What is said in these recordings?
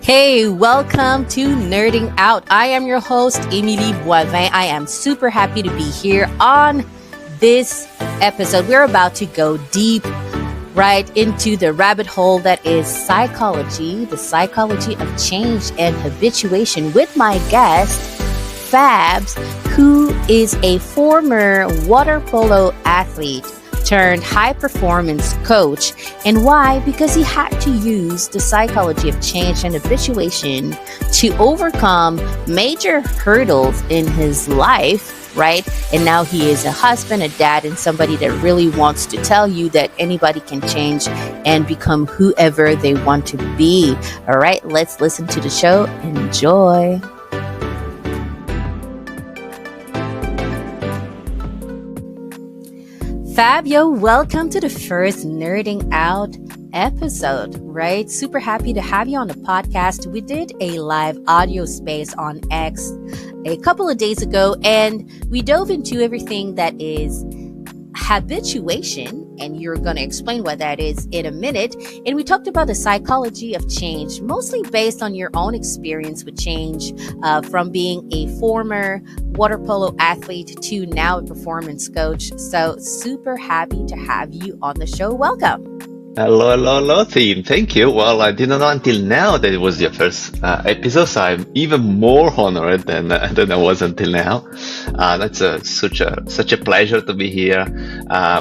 Hey, welcome to Nerding Out. I am your host, Émilie Boivin. I am super happy to be here on this episode. We're about to go deep right into the rabbit hole that is psychology, the psychology of change and habituation with my guest, Fabs, who is a former water polo athlete turned high performance coach. And why? Because he had to use the psychology of change and habituation to overcome major hurdles in his life, right? And now he is a husband, a dad, and somebody that really wants to tell you that anybody can change and become whoever they want to be. All right, let's listen to the show. Enjoy. Fabio, welcome to the first Nerding Out episode, right? Super happy to have you on the podcast. We did a live audio space on X a couple of days ago, and we dove into everything that is habituation, and you're going to explain what that is in a minute. And we talked about the psychology of change, mostly based on your own experience with change, from being a former water polo athlete to now a performance coach. So super happy to have you on the show. Welcome. Hello, team. Thank you. Well, I didn't know until now that it was your first episode, so I'm even more honored than I was until now. That's such a pleasure to be here.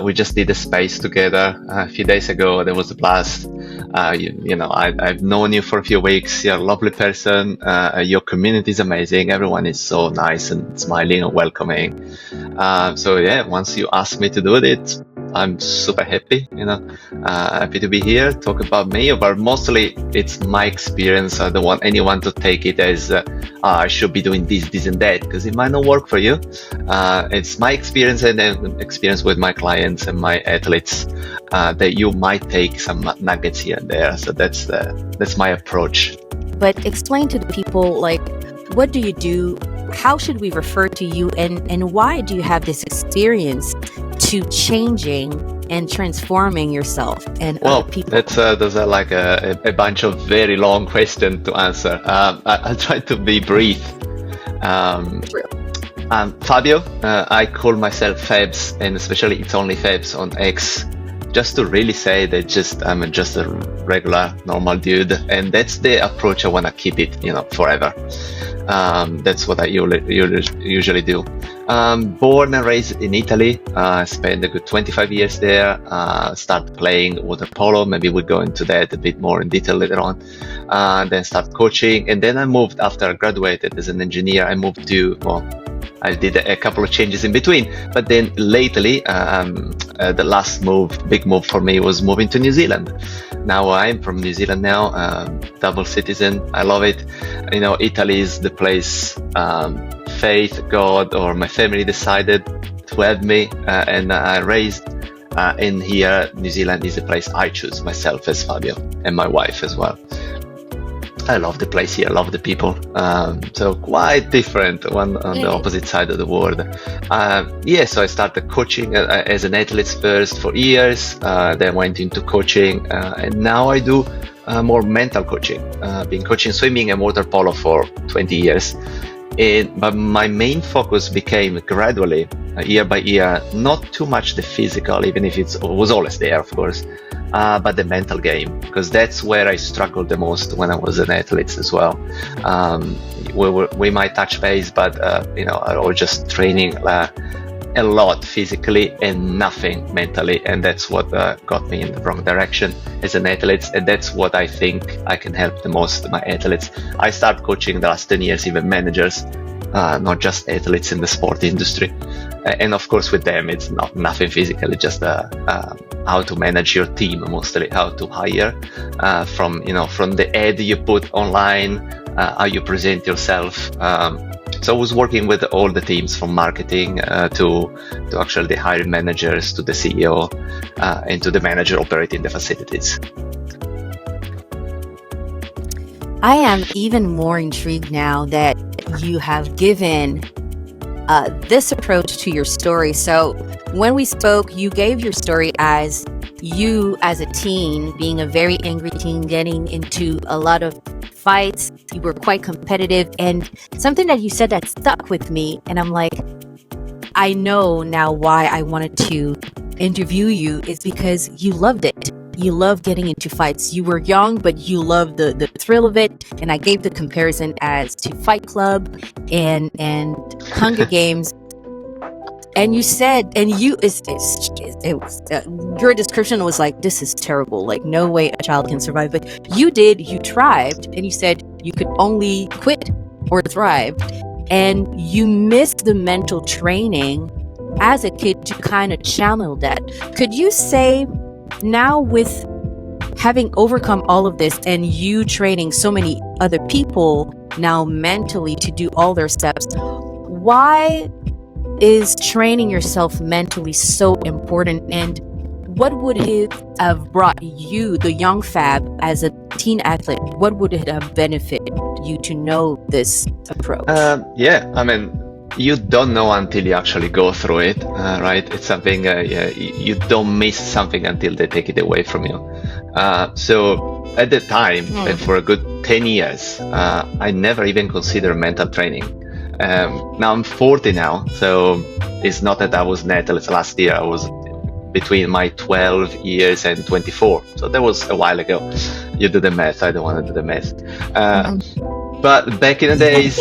We just did a space together a few days ago. That was a blast. I've known you for a few weeks. You're a lovely person. Your community is amazing. Everyone is so nice and smiling and welcoming. Once you asked me to do it, I'm super happy, happy to be here, talk about me, but mostly it's my experience. I don't want anyone to take it as I should be doing this and that, because it might not work for you. It's my experience and experience with my clients and my athletes that you might take some nuggets here and there. So that's my approach. But explain to the people, what do you do? How should we refer to you, and why do you have this experience to changing and transforming yourself and other people? Those are like a bunch of very long questions to answer. I'll try to be brief. Fabio, I call myself Fabs, and especially it's only Fabs on X, just to really say that I'm just a regular, normal dude, and that's the approach I want to keep it, forever. That's what I usually do. Born and raised in Italy, spent a good 25 years there. Start playing water polo. Maybe we'll go into that a bit more in detail later on. Then start coaching, and then I moved after I graduated as an engineer. I did a couple of changes in between, but then lately, the last big move for me was moving to New Zealand. Now I'm from New Zealand now, double citizen. I love it. Italy is the place, faith, God, or my family decided to have me, and I raised in here. New Zealand is the place I choose myself as Fabio, and my wife as well. I love the place here, I love the people. So quite different, one on the opposite side of the world. So I started coaching as an athlete first for years, then went into coaching, and now I do more mental coaching. Been coaching swimming and water polo for 20 years. But my main focus became gradually, year by year, not too much the physical, even if it was always there, of course, but the mental game, because that's where I struggled the most when I was an athlete as well. We might touch base, but I was just training a lot physically and nothing mentally, and that's what got me in the wrong direction as an athlete, and that's what I think I can help the most my athletes. I started coaching the last 10 years, even managers, not just athletes in the sport industry, and of course with them it's nothing physical, it's just how to manage your team, mostly how to hire, from the ad you put online, how you present yourself. So I was working with all the teams, from marketing to actually the hiring managers, to the CEO, and to the manager operating the facilities. I am even more intrigued now that you have given this approach to your story. So when we spoke, you gave your story as you as a teen, being a very angry teen, getting into a lot of fights. You were quite competitive, and something that you said that stuck with me, and I'm like, I know now why I wanted to interview you is because you loved it. You love getting into fights. You were young, but you loved the thrill of it. And I gave the comparison as to Fight Club and Hunger Games. And you said, and you, it was, your description was like, this is terrible. Like, no way a child can survive. But you thrived, and you said you could only quit or thrive. And you missed the mental training as a kid to kind of channel that. Could you say, now with having overcome all of this and you training so many other people now mentally to do all their steps, why is training yourself mentally so important? And what would it have brought you, the young Fab, as a teen athlete? What would it have benefited you to know this approach? Yeah, I mean, you don't know until you actually go through it, right? It's something, you don't miss something until they take it away from you. So at the time, for a good 10 years, I never even considered mental training. Now I'm 40 now, so it's not that I was an athlete last year. I was between my 12 years and 24. So that was a while ago. You do the math. I don't want to do the math. But back in the days,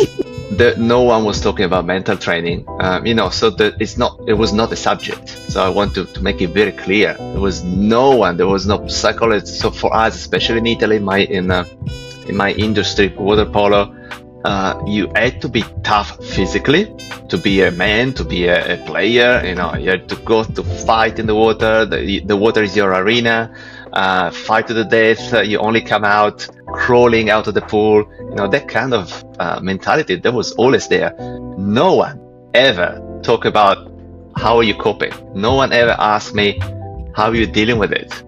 no one was talking about mental training, so it was not a subject. So I want to make it very clear. There was no psychologist. So for us, especially in Italy, in my industry, water polo, you had to be tough physically to be a man, to be a player. You had to go to fight in the water. The water is your arena. Fight to the death. You only come out crawling out of the pool. That kind of mentality that was always there. No one ever talked about how are you coping. No one ever asked me how are you dealing with it.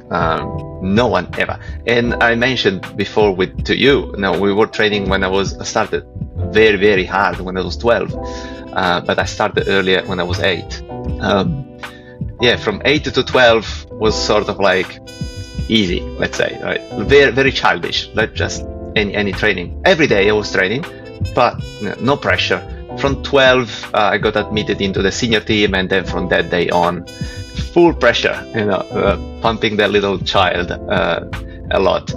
No one ever. And I mentioned before to you, we were training when I started very, very hard when I was 12, but I started earlier when I was 8. From 8 to 12 was sort of like easy, let's say, right? Very, very childish, like just any training. Every day I was training, but no pressure. From 12, I got admitted into the senior team, and then from that day on, full pressure, pumping the little child a lot.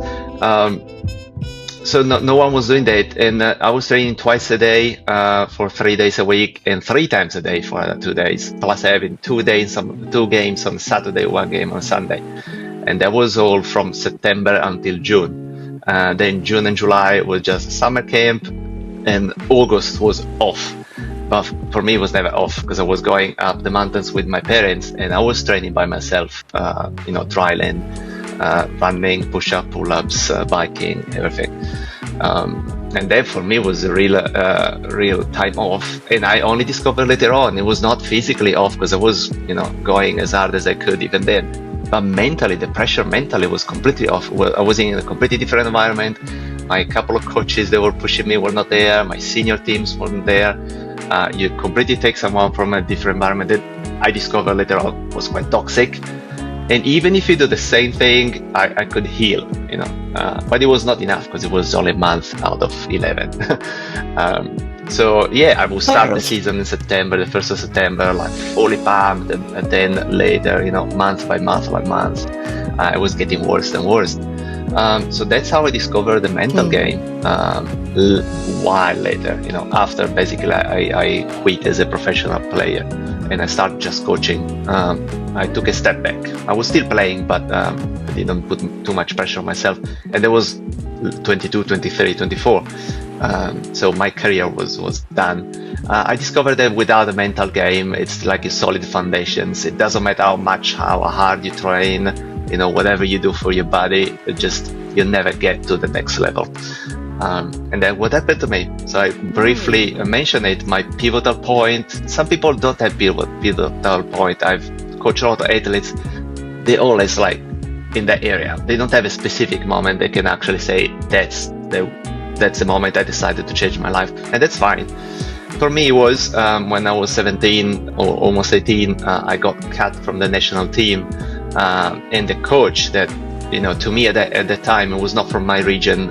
So no one was doing that, and I was training twice a day for 3 days a week, and 3 times a day for 2 days, plus having 2 games on Saturday, 1 game on Sunday. And that was all from September until June. Then June and July was just summer camp, and August was off. But for me, it was never off because I was going up the mountains with my parents, and I was training by myself, trialing, running, push-up, pull-ups, biking, everything. And that for me was a real time off. And I only discovered later on it was not physically off because I was, going as hard as I could even then. But mentally, the pressure mentally was completely off. I was in a completely different environment. My couple of coaches that were pushing me were not there. My senior teams weren't there. You completely take someone from a different environment that I discovered later on was quite toxic. And even if you do the same thing, I could heal, but it was not enough because it was only a month out of 11. I will start the season in September, the 1st of September, like fully pumped, and then later, month by month, I was getting worse and worse. So that's how I discovered the mental game. While later, after basically I quit as a professional player and I started just coaching. I took a step back. I was still playing, but I didn't put too much pressure on myself. And there was 22, 23, 24. So my career was done. I discovered that without a mental game, it's like a solid foundations. It doesn't matter how hard you train, whatever you do for your body, you never get to the next level. And then what happened to me? So I briefly mentioned it, my pivotal point. Some people don't have pivotal point. I've coached a lot of athletes. They always like in that area. They don't have a specific moment they can actually say that's the moment I decided to change my life, and that's fine. For me, it was when I was 17 or almost 18. I got cut from the national team, and the coach that to me at the time, it was not from my region.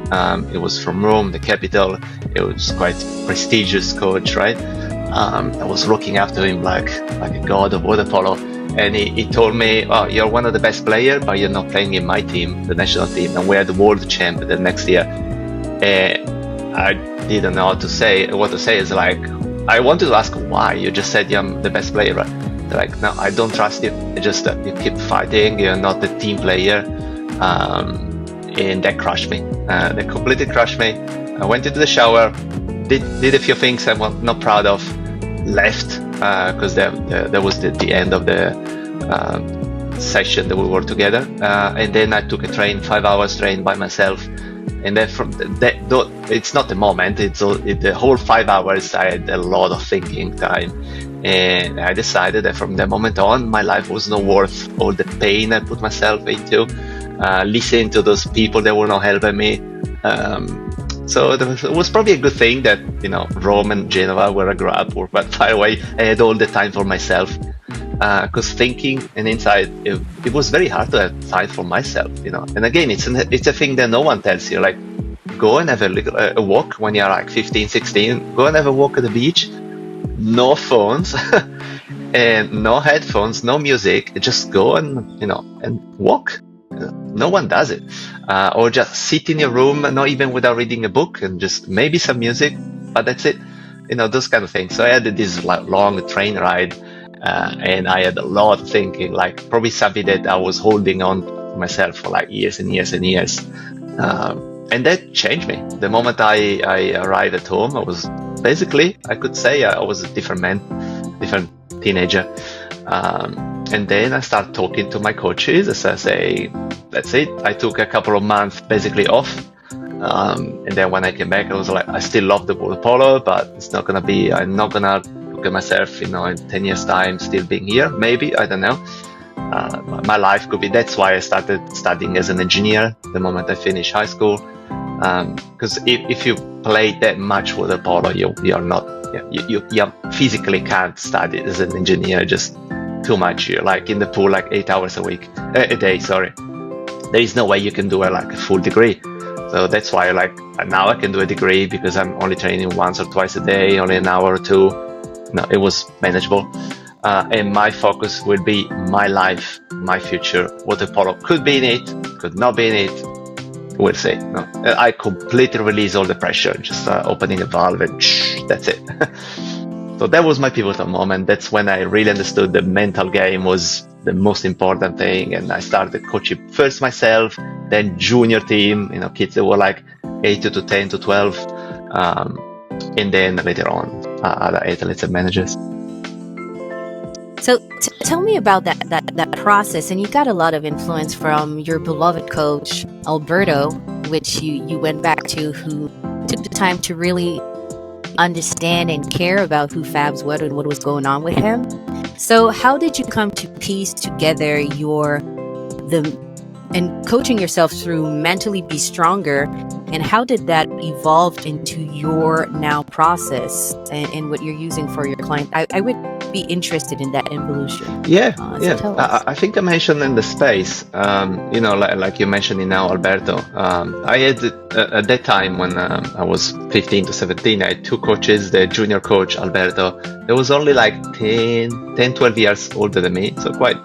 It was from Rome, the capital. It was quite prestigious coach, right? I was looking after him like a god of water polo. And he told me, "Oh, you're one of the best players, but you're not playing in my team, the national team, and we're the world champ the next year." And I didn't know what to say. Is like, I wanted to ask why. You just said you're the best player, right? They're like, "No, I don't trust you. It's just that you keep fighting. You're not the team player." And that crushed me. That completely crushed me. I went into the shower, did a few things I'm not proud of, left. Because that was the end of the session that we were together, and then I took a 5 hours train by myself, and then from that, it's not the moment, it's the whole 5 hours. I had a lot of thinking time, and I decided that from that moment on, my life was not worth all the pain I put myself into, listening to those people that were not helping me. So it was probably a good thing that, Rome and Genova, where I grew up, were quite far away. I had all the time for myself, because thinking and inside, it was very hard to have time for myself, And again, it's a thing that no one tells you. Like, go and have a walk when you're like 15, 16. Go and have a walk at the beach. No phones, and no headphones, no music. Just go and walk. No one does it. Or just sit in your room, not even without reading a book, and just maybe some music, but that's it. Those kind of things. So I had this long train ride, and I had a lot of thinking, like probably something that I was holding on to myself for like years and years and years. And that changed me. The moment I arrived at home, I was basically, I could say I was a different man, different teenager. And then I start talking to my coaches. As I say, that's it. I took a couple of months basically off. And then when I came back, I was like, I still love the water polo, but I'm not going to look at myself, in 10 years time, still being here. Maybe, I don't know. My life could be, that's why I started studying as an engineer the moment I finished high school. Because if you play that much water polo, you physically can't study as an engineer, just too much. You're like in the pool like 8 hours a day, sorry. There is no way you can do a full degree. So that's why now I can do a degree because I'm only training once or twice a day, only an hour or two. No, it was manageable. And my focus will be my life, my future. Water polo could be in it, could not be in it. We'll see. No, I completely release all the pressure, just opening a valve and that's it. So that was my pivotal moment. That's when I really understood the mental game was the most important thing. And I started coaching first myself, then junior team, kids that were like 8 to 10 to 12. And then later on, other athletes and managers. So tell me about that process. And you got a lot of influence from your beloved coach, Alberto, which you went back to, who took the time to really understand and care about who Fabs was and what was going on with him. So how did you come to piece together and coaching yourself through mentally be stronger, and how did that evolve into your now process and what you're using for your client? I would be interested in that evolution. Yeah. I think I mentioned in the space, like you mentioned in now, Alberto. I had at that time when I was 15 to 17, I had two coaches. The junior coach, Alberto, there was only like 10, 12 years older than me, so quite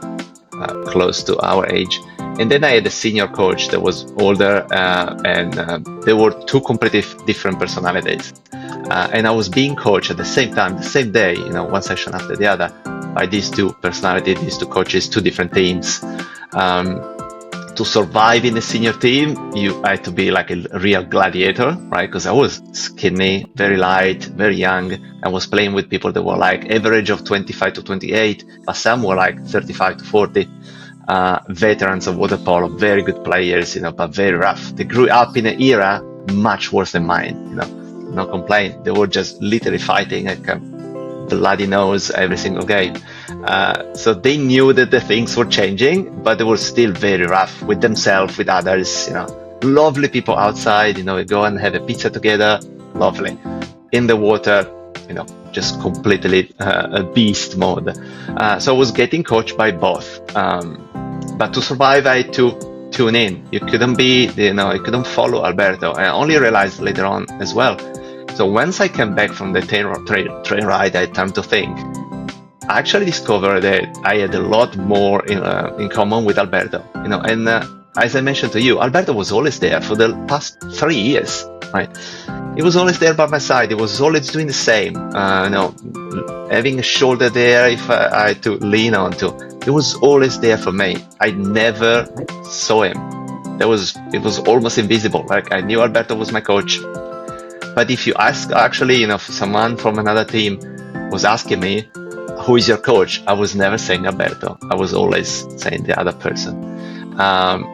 close to our age. And then I had a senior coach that was older, and there were two completely different personalities. And I was being coached at the same time, the same day, one session after the other, by these two personalities, these two coaches, two different teams. To survive in a senior team, you had to be like a real gladiator, right? Because I was skinny, very light, very young. I was playing with people that were like average of 25 to 28, but some were like 35 to 40. Veterans of water polo, very good players, but very rough. They grew up in an era much worse than mine, no complaint. They were just literally fighting like a bloody nose every single game. So they knew that the things were changing, but they were still very rough with themselves, with others, lovely people outside, we go and have a pizza together, lovely. In the water, just completely a beast mode. So I was getting coached by both. But to survive, I had to tune in. You couldn't you couldn't follow Alberto. I only realized later on as well. So once I came back from the train ride, I had time to think. I actually discovered that I had a lot more in common with Alberto, and as I mentioned to you, Alberto was always there for the past 3 years, right? He was always there by my side. He was always doing the same, having a shoulder there if I had to lean onto. He was always there for me. I never saw him. It was almost invisible. Like, I knew Alberto was my coach, but if you ask, actually, if someone from another team was asking me, who is your coach? I was never saying Alberto. I was always saying the other person.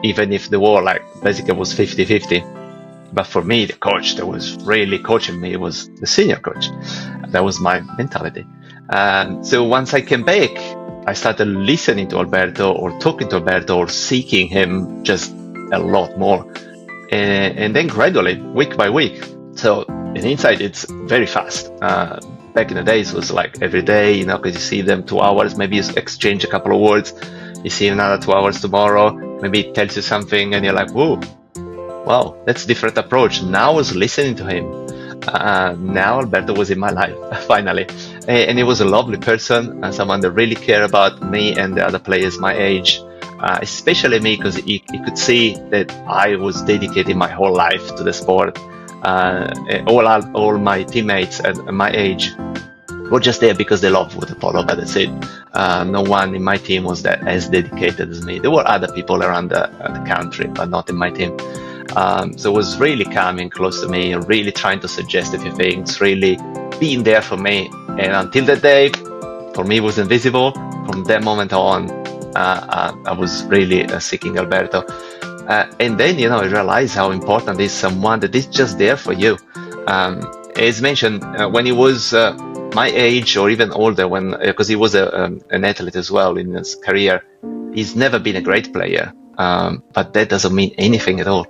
Even if the war, basically was 50-50. But for me, the coach that was really coaching me was the senior coach. That was my mentality. So once I came back, I started listening to Alberto, or talking to Alberto, or seeking him just a lot more. And then gradually, week by week. So in hindsight, it's very fast. Back in the days, it was like every day, because you see them 2 hours, maybe you exchange a couple of words. You see another 2 hours tomorrow, maybe it tells you something, and you're like, whoa. Wow, that's a different approach. Now I was listening to him. Now Alberto was in my life, finally. And he was a lovely person, someone that really cared about me and the other players my age, especially me, because he could see that I was dedicating my whole life to the sport. All my teammates at my age were just there because they love water polo, but that's it. No one in my team was as dedicated as me. There were other people around the country, but not in my team. So it was really coming close to me, really trying to suggest a few things, really being there for me. And until that day, for me, it was invisible. From that moment on, I was really seeking Alberto. And then, I realized how important is someone that is just there for you. As mentioned, when he was my age or even older, because he was an athlete as well in his career, he's never been a great player. But that doesn't mean anything at all.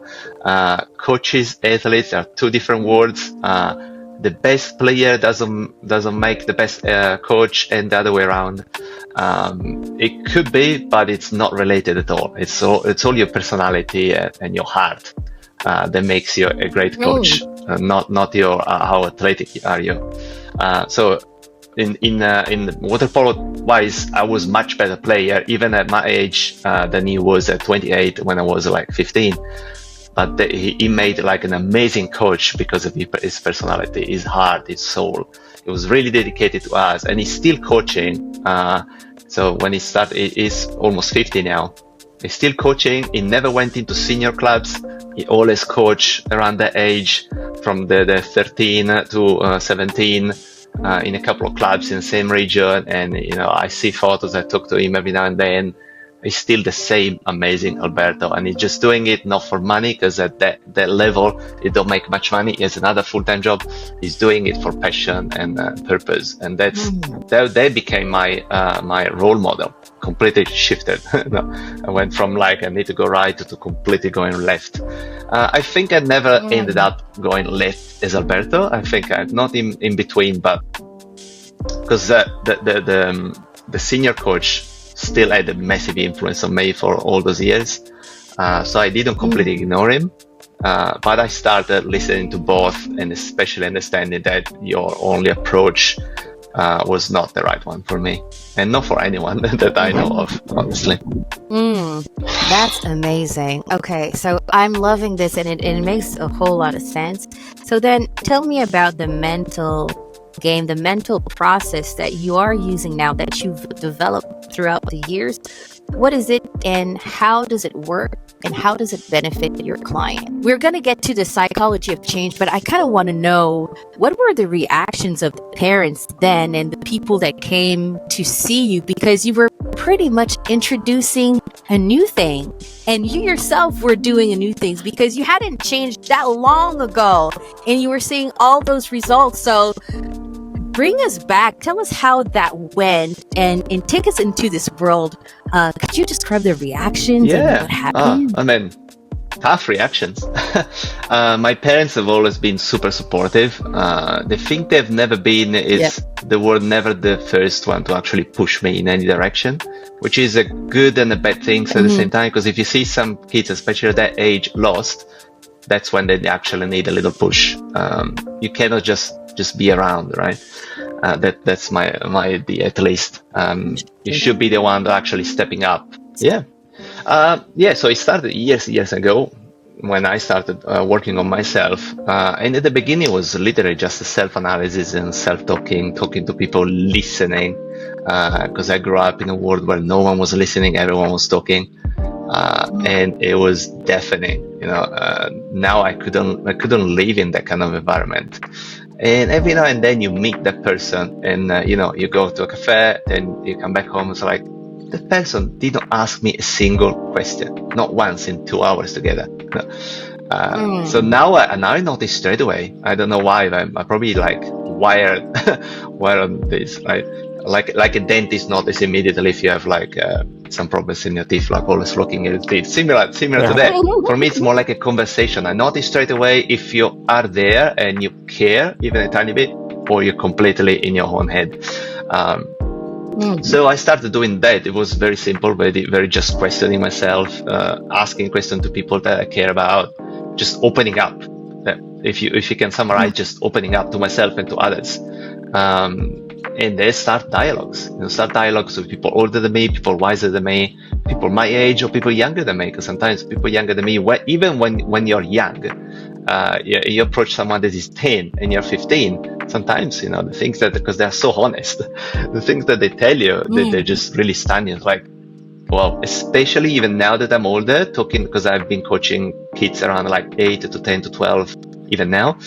Coaches, athletes are two different words. The best player doesn't make the best coach, and the other way around. It could be, but it's not related at all. It's all your personality and your heart that makes you a great coach, not your how athletic are you. So in water polo wise, I was much better player even at my age than he was at 28 when I was like 15. But he made like an amazing coach because of his personality, his heart, his soul. He was really dedicated to us, and he's still coaching. So when he started, he's almost 50 now. He's still coaching. He never went into senior clubs. He always coached around that age, from the 13 to 17, in a couple of clubs in the same region. And I see photos. I talk to him every now and then. He's still the same amazing Alberto, and he's just doing it not for money, because at that level he don't make much money. He has another full-time job. He's doing it for passion and purpose, and that became my role model. Completely shifted. I went from I need to go right to completely going left. I think I never ended up going left as Alberto. I think I'm not in between, but because the senior coach still had a massive influence on me for all those years. So I didn't completely ignore him, but I started listening to both, and especially understanding that your only approach was not the right one for me, and not for anyone that I know of, honestly. That's amazing. Okay, so I'm loving this, and it makes a whole lot of sense. So then tell me about the mental game, the mental process that you are using now, that you've developed throughout the years. What is it, and how does it work, and how does it benefit your client? We're going to get to the psychology of change, but I kind of want to know, what were the reactions of the parents then and the people that came to see you, because you were pretty much introducing a new thing, and you yourself were doing a new things, because you hadn't changed that long ago, and you were seeing all those results. So bring us back. Tell us how that went, and take us into this world. Could you describe the reactions and what happened? I mean, tough reactions. My parents have always been super supportive. The thing they've never been is they were never the first one to actually push me in any direction, which is a good and a bad thing at the same time. Because if you see some kids, especially at that age, lost, that's when they actually need a little push. You cannot just be around, right? That's my idea, at least. You should be the one actually stepping up. Yeah. So it started years ago when I started working on myself. And at the beginning, it was literally just a self-analysis and talking to people, listening. Because I grew up in a world where no one was listening, everyone was talking. And it was deafening, now I couldn't live in that kind of environment. And every now and then you meet that person and, you go to a cafe and you come back home. It's like, that person didn't ask me a single question, not once in 2 hours together. So now I notice straight away. I don't know why, but I'm probably like wired on this, right? Like a dentist notice immediately if you have like some problems in your teeth, like always looking at your teeth. Similar to that. For me, it's more like a conversation. I notice straight away if you are there and you care even a tiny bit, or you're completely in your own head. So I started doing that. It was very simple, very just questioning myself, asking questions to people that I care about, just opening up. If you can summarize, just opening up to myself and to others. And then start dialogues. Start dialogues with people older than me, people wiser than me, people my age, or people younger than me. Because sometimes people younger than me, even when you're young, you approach someone that is 10 and you're 15. Sometimes, the things because they're so honest, the things that they tell you, they're just really stunning. Like, well, especially even now that I'm older, talking, because I've been coaching kids around like 8 to 10 to 12, even now.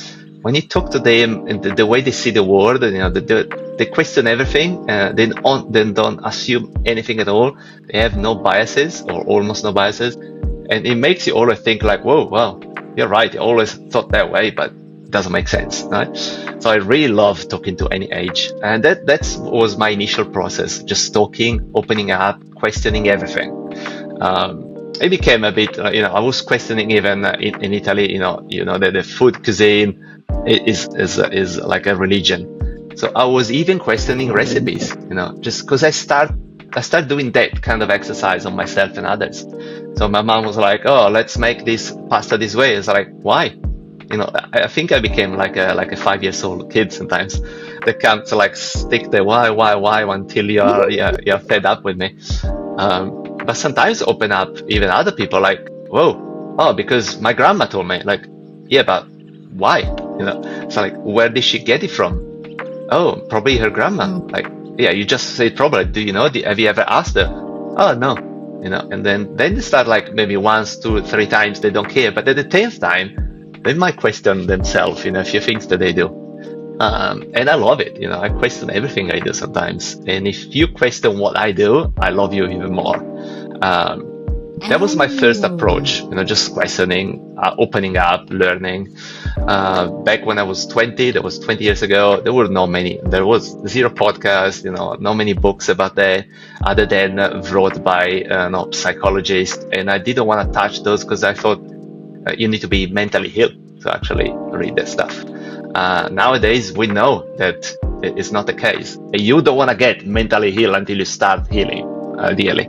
When you talk to them and the way they see the world, they question everything. They don't assume anything at all. They have no biases or almost no biases, and it makes you always think like, "Whoa, well, you're right. I always thought that way, but it doesn't make sense." Right? So I really love talking to any age, and that was my initial process: just talking, opening up, questioning everything. It became a bit, I was questioning even in Italy, that the food cuisine is like a religion. So I was even questioning recipes, just because I start doing that kind of exercise on myself and others. So my mom was like, "Oh, let's make this pasta this way." It's like, why? I think I became like a 5-year-old kid sometimes. They can't like stick the why until you're fed up with me. But sometimes open up even other people, like, whoa, because my grandma told me, like, yeah, but why? So like, where did she get it from? Oh, probably her grandma. Like, yeah, you just say probably. Do you know? Have you ever asked her? Oh, no. And then they start like maybe once, 2, 3 times they don't care, but at the 10th time, they might question themselves, a few things that they do. And I love it. I question everything I do sometimes. And if you question what I do, I love you even more. That was my first approach, just questioning, opening up, learning. Back when I was 20, that was 20 years ago, there was 0 podcasts, not many books about that, other than wrote by psychologists. And I didn't want to touch those because I thought you need to be mentally healed to actually read that stuff. Nowadays, we know that it's not the case. You don't want to get mentally healed until you start healing, ideally.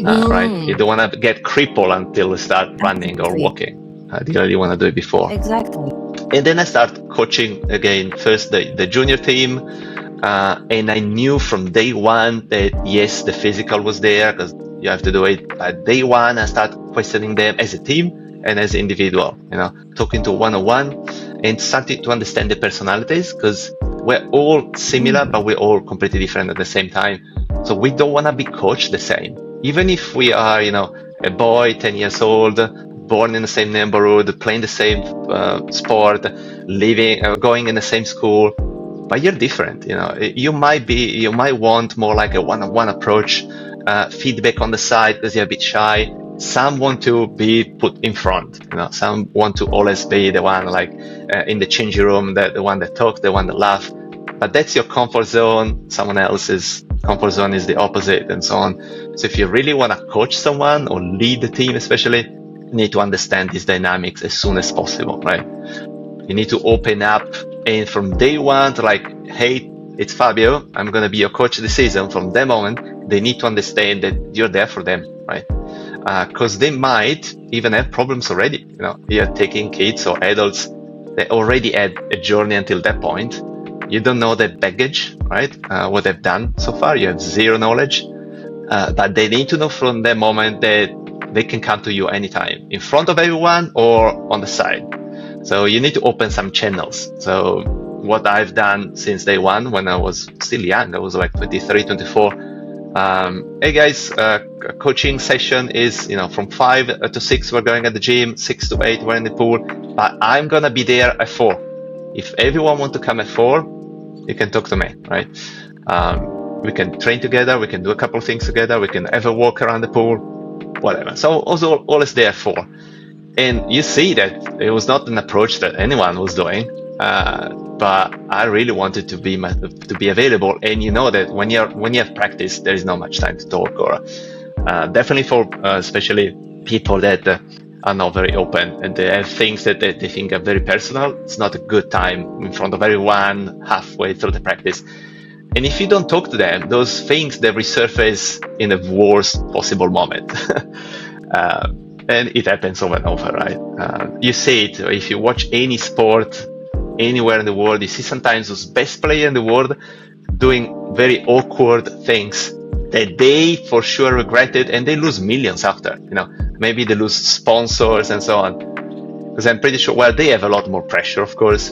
Right? You don't want to get crippled until you start running or walking. Ideally, you want to do it before. Exactly. And then I start coaching again, first the junior team. And I knew from day one that, yes, the physical was there because you have to do it. But day one, I start questioning them as a team and as an individual, talking to one-on-one and starting to understand the personalities, because we're all similar, but we're all completely different at the same time. So we don't want to be coached the same. Even if we are, a boy, 10 years old, born in the same neighborhood, playing the same sport, going in the same school, but you're different. You might want more like a one-on-one approach, feedback on the side because you're a bit shy. Some want to be put in front. Some want to always be the one like in the changing room, the one that talks, the one that laughs. But that's your comfort zone. Someone else's comfort zone is the opposite, and so on. So if you really want to coach someone or lead the team, especially, need to understand these dynamics as soon as possible, right? You need to open up, and from day one, like, hey, it's Fabio, I'm going to be your coach this season. From that moment, they need to understand that you're there for them, right? Because they might even have problems already. You're taking kids or adults that already had a journey until that point. You don't know their baggage, right? What they've done so far. You have zero knowledge. But they need to know from that moment that they can come to you anytime, in front of everyone or on the side. So you need to open some channels. So what I've done since day one, when I was still young, I was like 23, 24. Hey guys, coaching session is, from 5 to 6, we're going at the gym, 6 to 8, we're in the pool, but I'm going to be there at 4. If everyone wants to come at 4, you can talk to me, right? We can train together, we can do a couple of things together, we can have a walk around the pool, whatever. So also always there for. And you see that it was not an approach that anyone was doing, but I really wanted to be available. And you know that when you have practice, there is not much time to talk, or definitely for especially people that are not very open and they have things that they think are very personal. It's not a good time in front of everyone halfway through the practice. And if you don't talk to them, those things they resurface in the worst possible moment. And it happens over and over, right? You see it if you watch any sport anywhere in the world. You see sometimes those best players in the world doing very awkward things that they for sure regretted, and they lose millions after. Maybe they lose sponsors and so on. Because I'm pretty sure, well, they have a lot more pressure, of course,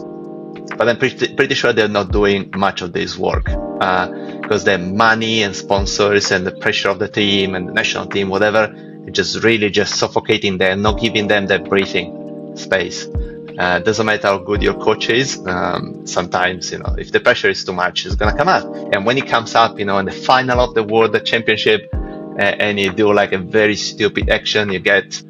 but I'm pretty sure they're not doing much of this work because their money and sponsors and the pressure of the team and the national team, whatever, just really just suffocating them, not giving them that breathing space. Doesn't matter how good your coach is. Sometimes, if the pressure is too much, it's gonna come out. And when it comes up, in the final of the World Championship, and you do like a very stupid action, you get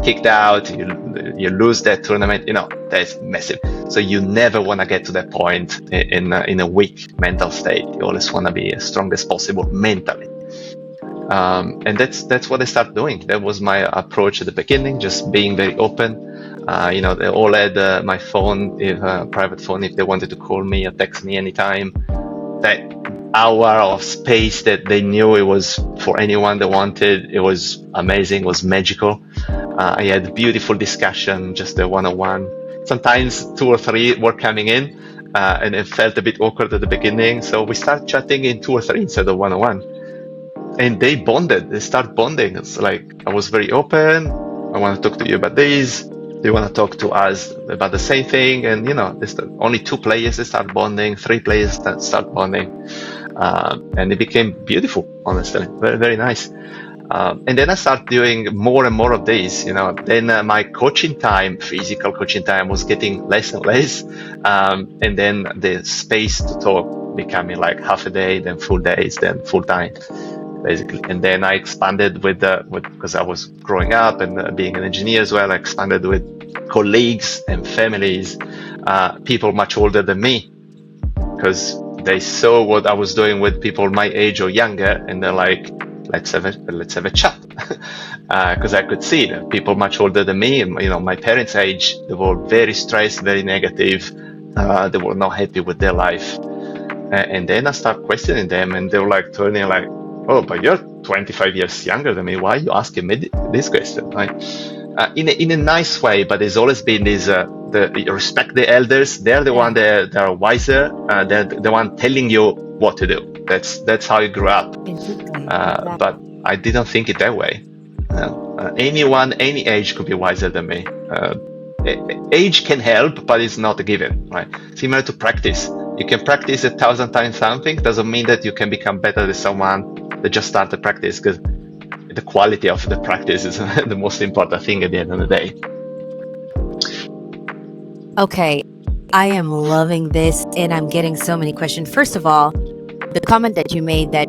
kicked out, you lose that tournament. That's massive. So you never want to get to that point in a weak mental state. You always want to be as strong as possible mentally. And that's what I started doing. That was my approach at the beginning, just being very open. They all had my phone, private phone, if they wanted to call me or text me anytime. That hour of space that they knew it was for anyone they wanted, it was amazing, it was magical. I had beautiful discussion, just a one-on-one. Sometimes 2 or 3 were coming in, and it felt a bit awkward at the beginning. So we started chatting in 2 or 3 instead of one-on-one. And they bonded, they start bonding. It's like, I was very open. I want to talk to you about this. They want to talk to us about the same thing. And, only 2 players that start bonding, 3 players that start bonding. And it became beautiful, honestly, very, very nice. And then I started doing more and more of these, then my coaching time, physical coaching time, was getting less and less. And then the space to talk becoming like half a day, then full days, then full time, basically. And then I expanded with because I was growing up and being an engineer as well, I expanded with colleagues and families, people much older than me, because they saw what I was doing with people my age or younger, and they're like, let's have a chat. Because I could see that people much older than me, my parents' age, they were very stressed, very negative. They were not happy with their life. And then I started questioning them, and they were like turning like, oh, but you're 25 years younger than me. Why are you asking me this question? Like, in a nice way, but there's always been this, you respect the elders. They're the one that are wiser. They're the one telling you what to do. That's how you grew up. But I didn't think it that way. Anyone, any age could be wiser than me. Age can help, but it's not a given, right? Similar to practice. You can practice 1,000 times something. Doesn't mean that you can become better than someone that just started practice, because the quality of the practice is the most important thing at the end of the day. Okay, I am loving this, and I'm getting so many questions. First of all, the comment that you made that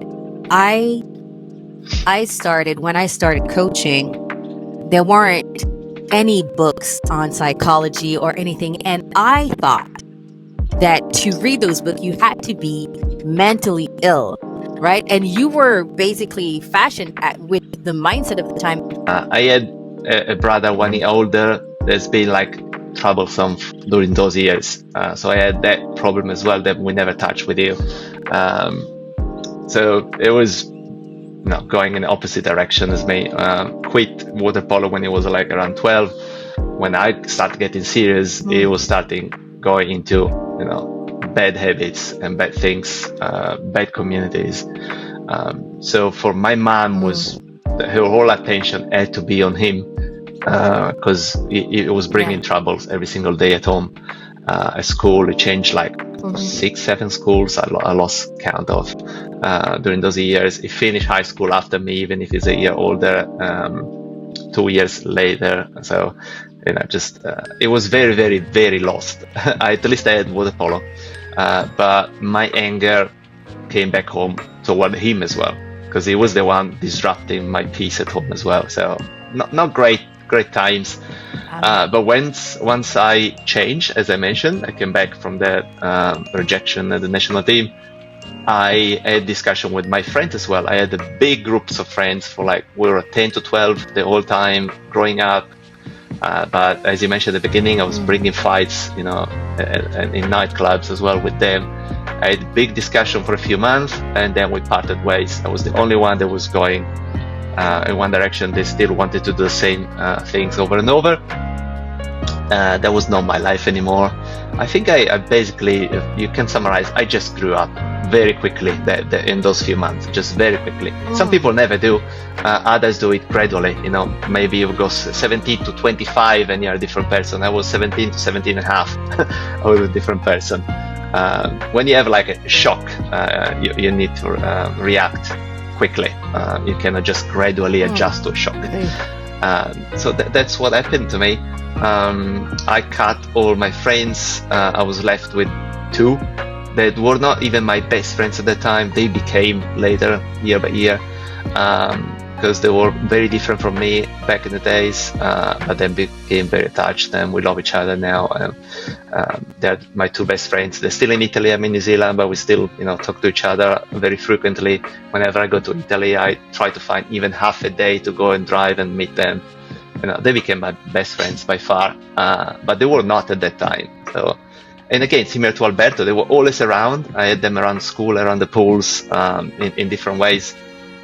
when I started coaching, there weren't any books on psychology or anything, and I thought that to read those books, you had to be mentally ill, right? And you were basically fashioned with the mindset of the time. I had a brother 1 year older that's been like troublesome during those years. So I had that problem as well that we never touched with you. So it was going in the opposite direction as me. Quit water polo when it was like around 12. When I started getting serious, it was starting going into bad habits and bad things, bad communities. So for my mom, her whole attention had to be on him, because it was bringing troubles every single day at home. At school, it changed like 6-7 schools. I lost count of during those years. He finished high school after me, even if he's a year older, 2 years later. So just it was very, very, very lost. At least I had water polo, but my anger came back home toward him as well, because he was the one disrupting my peace at home as well. So not great times. But once I changed, as I mentioned, I came back from that rejection at the national team. I had discussion with my friends as well. I had a big groups of friends for we were 10 to 12 the whole time growing up. But as you mentioned at the beginning, I was bringing fights, in nightclubs as well with them. I had a big discussion for a few months, and then we parted ways. I was the only one that was going in one direction. They still wanted to do the same things over and over. That was not my life anymore. I think I basically, you can summarize, I just grew up very quickly in those few months, just very quickly. Some people never do. Others do it gradually. Maybe you go 17 to 25 and you're a different person. I was 17 to 17 and a half. I was a different person. When you have like a shock, you need to react quickly. You cannot just gradually adjust to a shock. So that's what happened to me. I cut all my friends. I was left with 2 that were not even my best friends at the time. They became later, year by year, because they were very different from me back in the days, but then became very attached, and we love each other now. They're my 2 best friends. They're still in Italy. I'm in New Zealand, but we still talk to each other very frequently. Whenever I go to Italy, I try to find even half a day to go and drive and meet them. They became my best friends by far, but they were not at that time. So, and again, similar to Alberto, they were always around. I had them around school, around the pools, in different ways,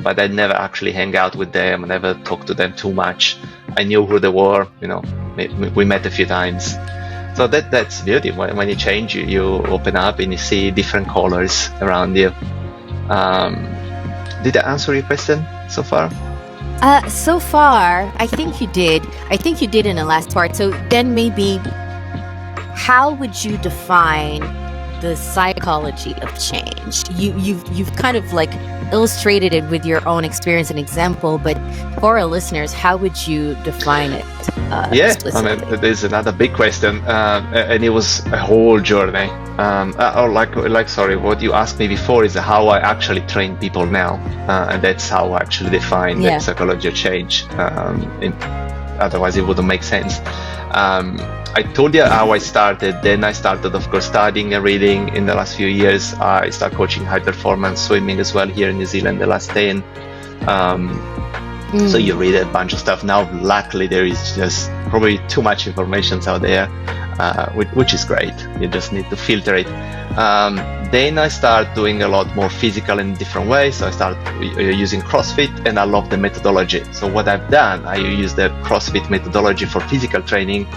but I never actually hang out with them. I never talked to them too much. I knew who they were. We met a few times. So that's beauty. When you change, you open up and you see different colors around you. Did I answer your question so far? So far, I think you did. I think you did in the last part. So then maybe, how would you define the psychology of change? You've kind of illustrated it with your own experience and example, but for our listeners, how would you define it? Explicitly? There's another big question, and it was a whole journey. What you asked me before is how I actually train people now, and that's how I actually define the psychology of change. Otherwise, it wouldn't make sense. I told you how I started. Then I started, of course, studying and reading. In the last few years, I started coaching high performance swimming as well here in New Zealand. The last 10. So you read a bunch of stuff. Now, luckily, there is just probably too much information out there, which is great. You just need to filter it. Then I started doing a lot more physical in different ways. So I started using CrossFit, and I love the methodology. So what I've done, I use the CrossFit methodology for physical training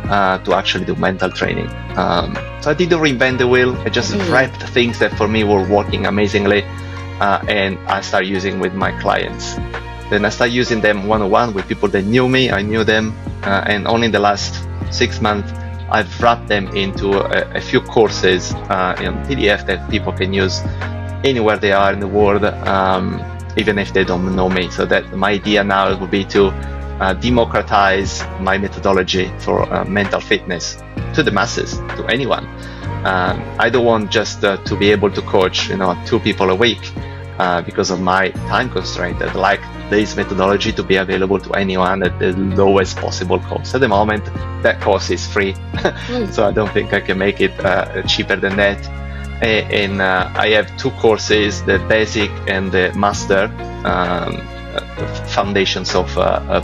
to actually do mental training. So I didn't reinvent the wheel. I just wrapped things that for me were working amazingly, and I started using with my clients. Then I started using them one-on-one with people that knew me. I knew them, and only in the last 6 months, I've wrapped them into a few courses in PDF that people can use anywhere they are in the world, even if they don't know me. So that my idea now would be to democratize my methodology for mental fitness to the masses, to anyone. I don't want just to be able to coach 2 people a week because of my time constraint. I'd like this methodology to be available to anyone at the lowest possible cost. At the moment, that cost is free, so I don't think I can make it cheaper than that. And I have 2 courses, the basic and the master. foundations of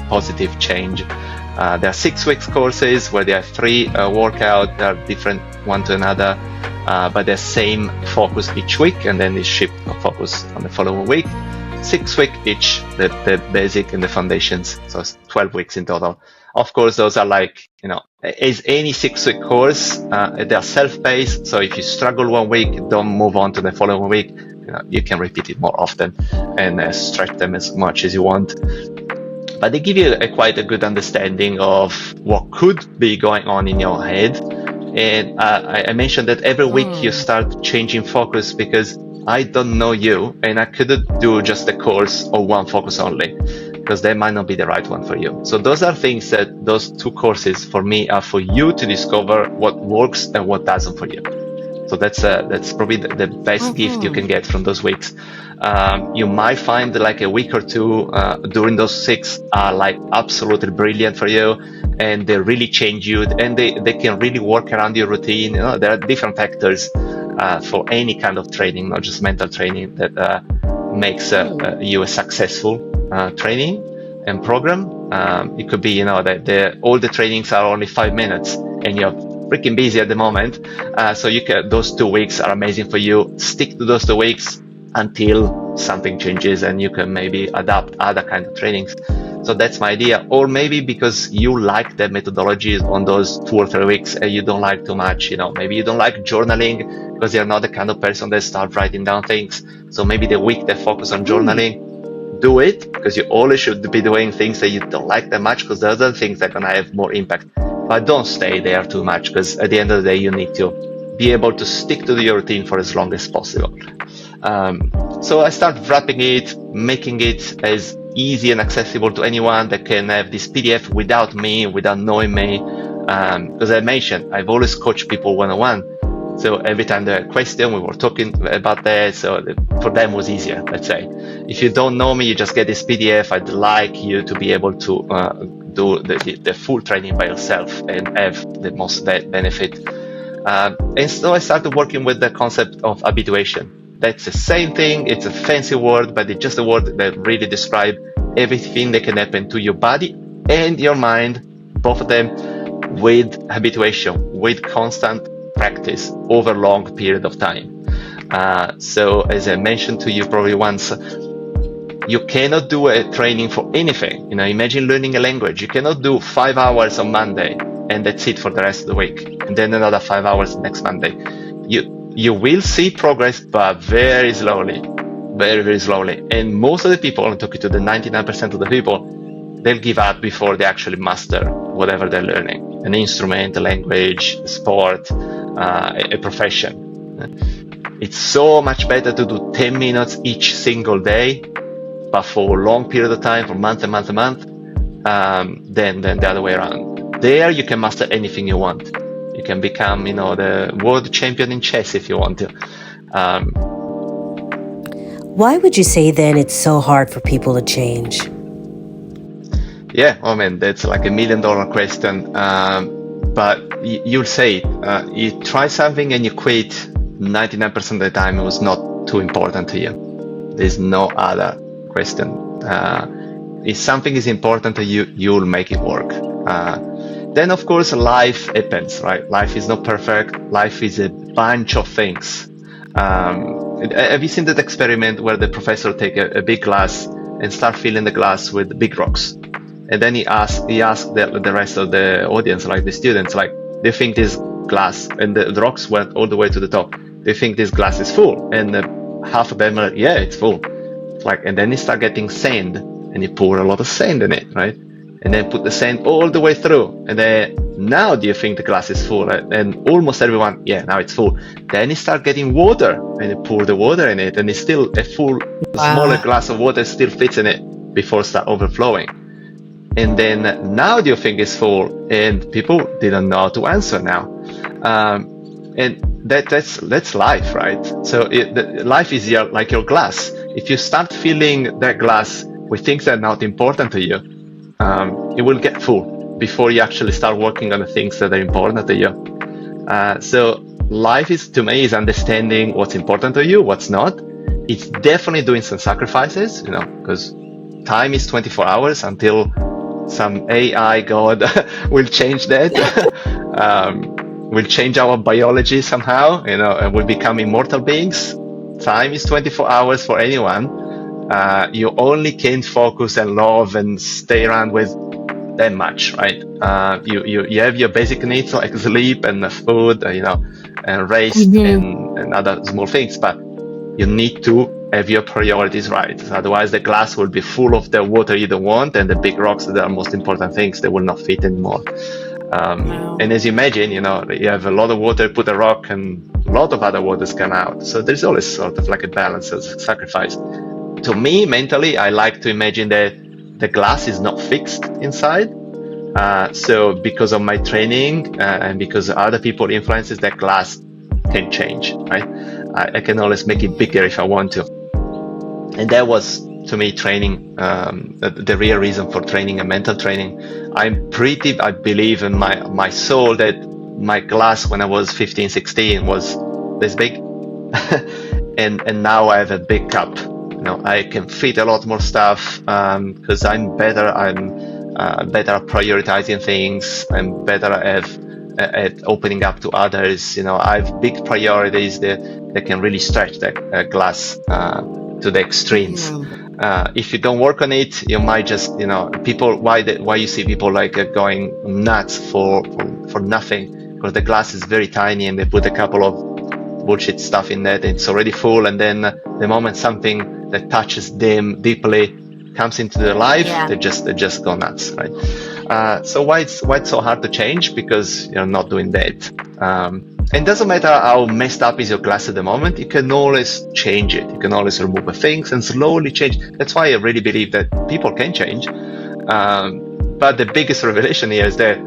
positive change. There are 6 weeks courses where there are 3 workouts that are different one to another, but they're same focus each week, and then they shift focus on the following week. 6 weeks each, the basic and the foundations, so it's 12 weeks in total. Of course, those are like, as any 6-week course, they're self-paced, so if you struggle one week, don't move on to the following week. You can repeat it more often and stretch them as much as you want. But they give you quite a good understanding of what could be going on in your head. And I mentioned that every week you start changing focus, because I don't know you, and I couldn't do just a course or one focus only, because that might not be the right one for you. So those are things that those 2 courses for me are for you to discover what works and what doesn't for you. So that's probably the best gift you can get from those weeks. You might find like a week or 2 during those 6 are like absolutely brilliant for you, and they really change you, and they can really work around your routine. There are different factors for any kind of training, not just mental training, that makes you a successful training and program. It could be, that all the trainings are only 5 minutes, and you're freaking busy at the moment. So those 2 weeks are amazing for you. Stick to those 2 weeks until something changes, and you can maybe adapt other kind of trainings. So that's my idea. Or maybe because you like the methodologies on those 2 or 3 weeks and you don't like too much, maybe you don't like journaling because you're not the kind of person that start writing down things. So maybe the week that focus on journaling, do it, because you always should be doing things that you don't like that much, because those are things that are gonna have more impact. But don't stay there too much, because at the end of the day, you need to be able to stick to your routine for as long as possible. So I start wrapping it, making it as easy and accessible to anyone that can have this PDF without me, without knowing me. Because I mentioned, I've always coached people one-on-one. So every time they had a question, we were talking about that. So for them it was easier, let's say. If you don't know me, you just get this PDF. I'd like you to be able to do the full training by yourself and have the most benefit. And so I started working with the concept of habituation. That's the same thing. It's a fancy word, but it's just a word that really describes everything that can happen to your body and your mind, both of them, with habituation, with constant practice over a long period of time. So as I mentioned to you probably once, you cannot do a training for anything. Imagine learning a language. You cannot do 5 hours on Monday and that's it for the rest of the week, and then another 5 hours next Monday. You will see progress, but very slowly, very, very slowly. And most of the people, I'm talking to the 99% of the people, they'll give up before they actually master whatever they're learning, an instrument, a language, a sport, a profession. It's so much better to do 10 minutes each single day, but for a long period of time, for month and month and month, than the other way around. There you can master anything you want. You can become, the world champion in chess if you want to. Why would you say then it's so hard for people to change? Yeah, that's like $1 million question. But you'll say it. You try something and you quit 99% of the time. It was not too important to you. There's no other question. If something is important to you, you'll make it work. Then, of course, life happens, right? Life is not perfect. Life is a bunch of things. Have you seen that experiment where the professor take a big glass and start filling the glass with big rocks? And then he asked the rest of the audience, like the students, like, do you think this glass, and the rocks went all the way to the top, do you think this glass is full? And half of them are like, yeah, it's full. And then he start getting sand, and he pour a lot of sand in it, right? And then put the sand all the way through. And then, now do you think the glass is full? And almost everyone, yeah, now it's full. Then he start getting water, and he pour the water in it, and it's still a full, smaller glass of water still fits in it before start overflowing. And then, now do you think it's full? And people didn't know how to answer now. And that's life, right? So life is like your glass. If you start filling that glass with things that are not important to you, it will get full before you actually start working on the things that are important to you. So life is, to me, is understanding what's important to you, what's not. It's definitely doing some sacrifices, because time is 24 hours until some AI god will change that. Will change our biology somehow, and we'll become immortal beings. Time is 24 hours for anyone. You only can focus and love and stay around with that much, right? You have your basic needs like sleep and food, and rest and other small things, but you need to have your priorities right. Otherwise, the glass will be full of the water you don't want, and the big rocks that are most important things, they will not fit anymore. And as you imagine, you have a lot of water, put a rock, and a lot of other waters come out. So there's always sort of like a balance, a sacrifice. To me, mentally, I like to imagine that the glass is not fixed inside. So because of my training and because other people influences, that glass can change, right? I can always make it bigger if I want to. And that was, to me, training, the real reason for training and mental training. I believe in my soul that my glass when I was 15, 16 was this big. and now I have a big cup. I can fit a lot more stuff because I'm better. I'm better at prioritizing things. I'm better at opening up to others. I have big priorities that can really stretch that glass to the extremes. If you don't work on it, you might just, people, why you see people like going nuts for nothing, because the glass is very tiny and they put a couple of bullshit stuff in there and it's already full, and then the moment something that touches them deeply comes into their life, they just go nuts, right? So why it's so hard to change? Because you're not doing that. And it doesn't matter how messed up is your glass at the moment, you can always change it. You can always remove things and slowly change. That's why I really believe that people can change. But the biggest revelation here is that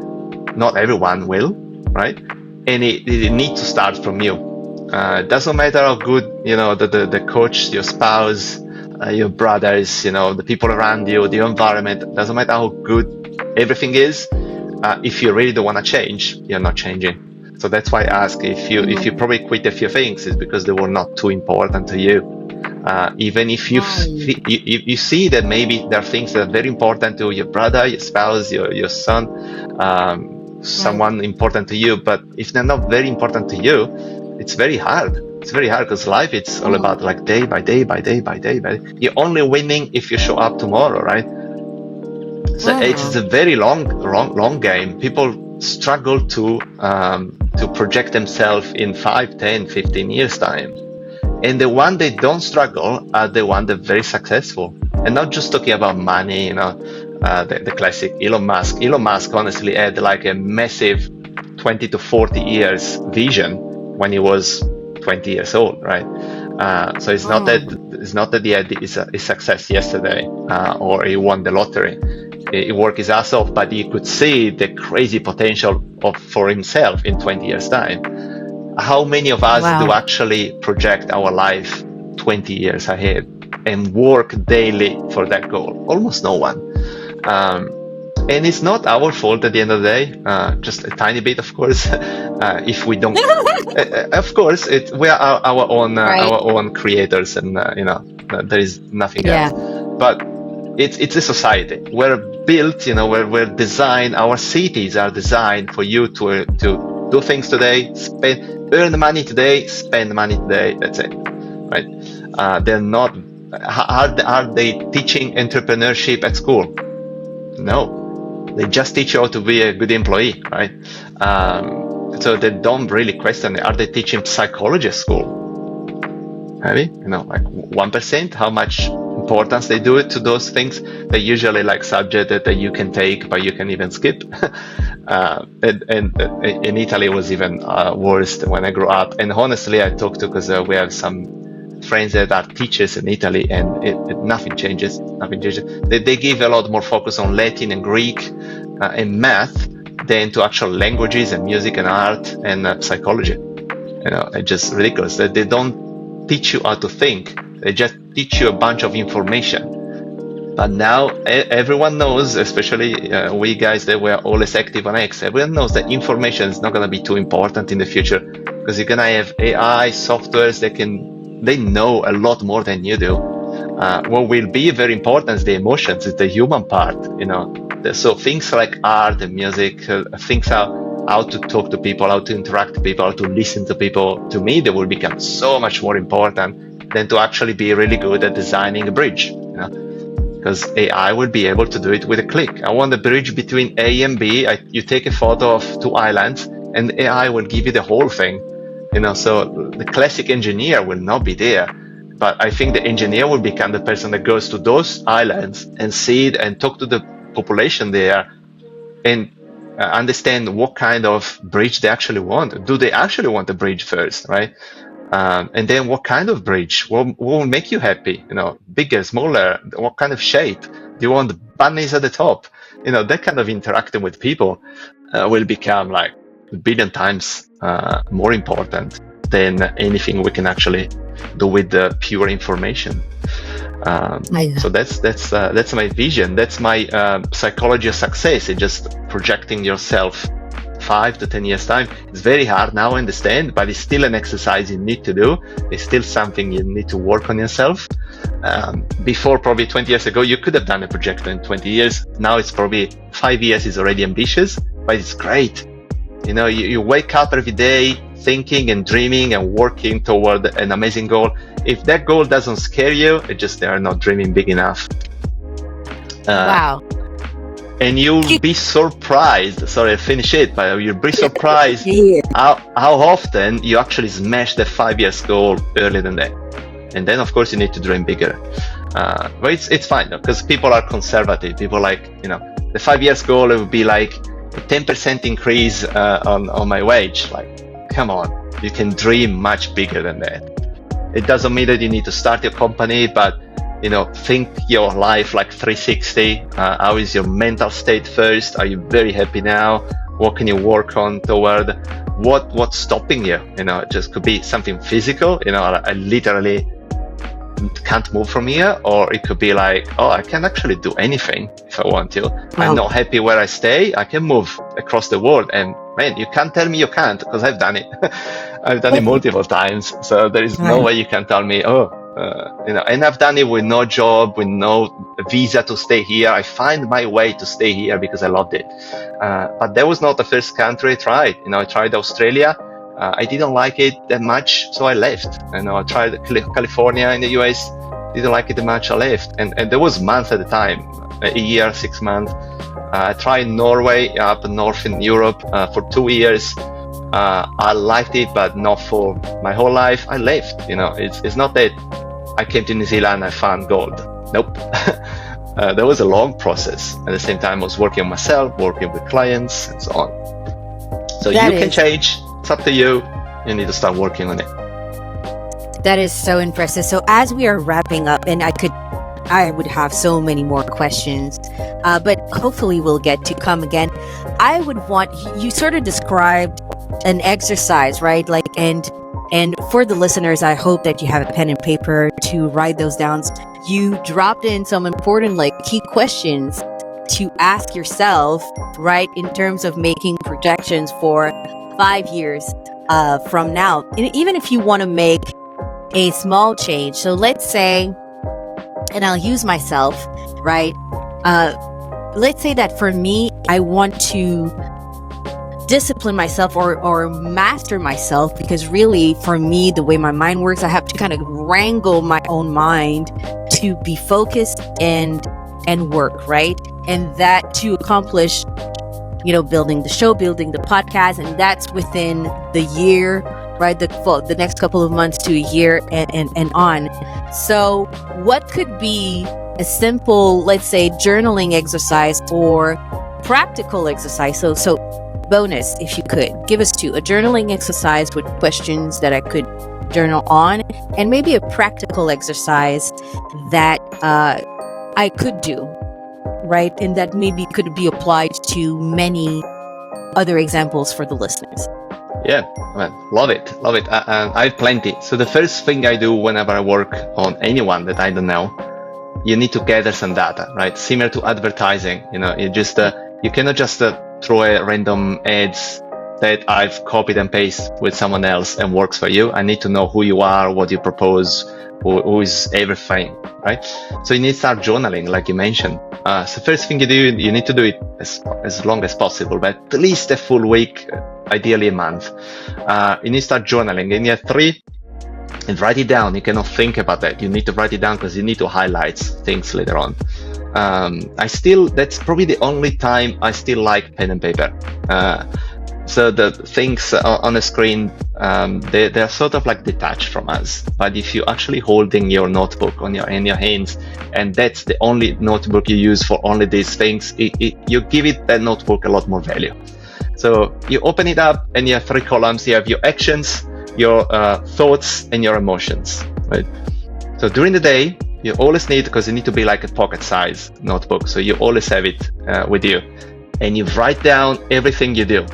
not everyone will, right? And it needs to start from you. It doesn't matter how good, the coach, your spouse, your brothers, the people around you, the environment, it doesn't matter how good everything is. If you really don't want to change, you're not changing. So that's why I ask if you probably quit a few things, is because they were not too important to you. Even if you see that maybe there are things that are very important to your brother, your spouse, your son, someone important to you, but if they're not very important to you, it's very hard. It's very hard because life, it's all about like day by day by day by day. You're only winning if you show up tomorrow, right? So it's a very long game. People struggle to project themselves in 5, 10, 15 years time. And the one that don't struggle are the one that are very successful. And not just talking about money, the classic Elon Musk. Elon Musk honestly had like a massive 20 to 40 years vision when he was 20 years old, right? So it's not that he had his success yesterday or he won the lottery. He worked his ass off, but he could see the crazy potential for himself in 20 years time. How many of us do actually project our life 20 years ahead and work daily for that goal? Almost no one. And it's not our fault at the end of the day, just a tiny bit, of course. If we don't, of course, we are our own creators, and there is nothing else. But it's a society. We're built, we're designed. Our cities are designed for you to do things today, earn money today, spend money today. That's it, right? They're not. Are they teaching entrepreneurship at school? No. They just teach you how to be a good employee, right? So they don't really question it. Are they teaching psychology at school? Maybe, like 1%, how much importance they do it to those things. They usually like subject that you can take, but you can even skip. And in Italy, it was even worse when I grew up. And honestly, I talked to, because we have some friends that are teachers in Italy, and nothing changes. They give a lot more focus on Latin and Greek and math than to actual languages and music and art and psychology. It's just ridiculous that they don't teach you how to think. They just teach you a bunch of information. But now everyone knows, especially we guys that were always active on X, everyone knows that information is not going to be too important in the future, because you're going to have AI softwares that they know a lot more than you do. What will be very important is the emotions, is the human part, So things like art and music, things how to talk to people, how to interact with people, how to listen to people, to me, they will become so much more important than to actually be really good at designing a bridge, because AI will be able to do it with a click. I want a bridge between A and B. You take a photo of two islands and AI will give you the whole thing, so the classic engineer will not be there. But I think the engineer will become the person that goes to those islands and see it and talk to the population there and understand what kind of bridge they actually want. Do they actually want a bridge first, right? And then what kind of bridge? What will make you happy? Bigger, smaller, what kind of shape? Do you want bunnies at the top? That kind of interacting with people will become like a billion times more important than anything we can actually do with the pure information. So that's my vision. That's my psychology of success. It's just projecting yourself 5 to 10 years time. It's very hard now, I understand, but it's still an exercise you need to do. It's still something you need to work on yourself. Before, probably 20 years ago, you could have done a projection in 20 years. Now it's probably 5 years is already ambitious, but it's great. You wake up every day thinking and dreaming and working toward an amazing goal. If that goal doesn't scare you, it's just they are not dreaming big enough. Wow. And you'll be surprised. Sorry, I finish it, but you'll be surprised how often you actually smash the 5 years goal earlier than that. And then, of course, you need to dream bigger. But it's fine, because people are conservative. People the 5 years goal, it would be like a 10% increase on my wage. Like, come on, you can dream much bigger than that. It doesn't mean that you need to start your company, but think your life like 360. How is your mental state first? Are you very happy now? What can you work on toward? What's stopping you? It just could be something physical. I literally can't move from here, or it could be like, oh, I can actually do anything if I want to. I'm not happy where I stay. I can move across the world, and man, you can't tell me you can't, because I've done it. I've done it multiple times, so there is no way you can tell me, and I've done it with no job, with no visa to stay here. I find my way to stay here because I loved it. But that was not the first country I tried. I tried Australia. I didn't like it that much, so I left. I tried California in the US. Didn't like it that much, I left. And there was months at a time, a year, 6 months. I tried Norway up north in Europe for 2 years. I liked it, but not for my whole life. I left. It's not that I came to New Zealand, I found gold. Nope. There was a long process. At the same time, I was working on myself, working with clients, and so on. So you can change. It's up to you. You need to start working on it. That is so impressive. So as we are wrapping up, and I would have so many more questions, but hopefully we'll get to come again. I would want, you sort of described an exercise, right? Like, and for the listeners, I hope that you have a pen and paper to write those down. You dropped in some important, key questions to ask yourself, right? In terms of making projections for 5 years from now, and even if you want to make a small change. So let's say, and I'll use myself, right? Let's say that for me, I want to discipline myself or master myself, because really for me, the way my mind works, I have to kind of wrangle my own mind to be focused and work, right? And that to accomplish, building the show, building the podcast, and that's within the year, right? The next couple of months to a year and on. So what could be a simple, let's say, journaling exercise or practical exercise? So bonus, if you could give us a journaling exercise with questions that I could journal on, and maybe a practical exercise that I could do, right? And that maybe could be applied to many other examples for the listeners. Yeah, love it. I have plenty. So the first thing I do whenever I work on anyone that I don't know, you need to gather some data, right? Similar to advertising, you cannot just throw a random ads that I've copied and pasted with someone else and works for you. I need to know who you are, what you propose, who is everything, right? So you need to start journaling, like you mentioned. So first thing you do, you need to do it as long as possible, but at least a full week, ideally a month. You need to start journaling. And you have 3, and write it down. You cannot think about that. You need to write it down because you need to highlight things later on. That's probably the only time I still like pen and paper. So the things on the screen, they're sort of like detached from us. But if you're actually holding your notebook in your hands, and that's the only notebook you use for only these things, you give it that notebook a lot more value. So you open it up and you have 3 columns. You have your actions, your thoughts, and your emotions, right? So during the day, you always need, because you need to be like a pocket-size notebook, so you always have it with you, and you write down everything you do.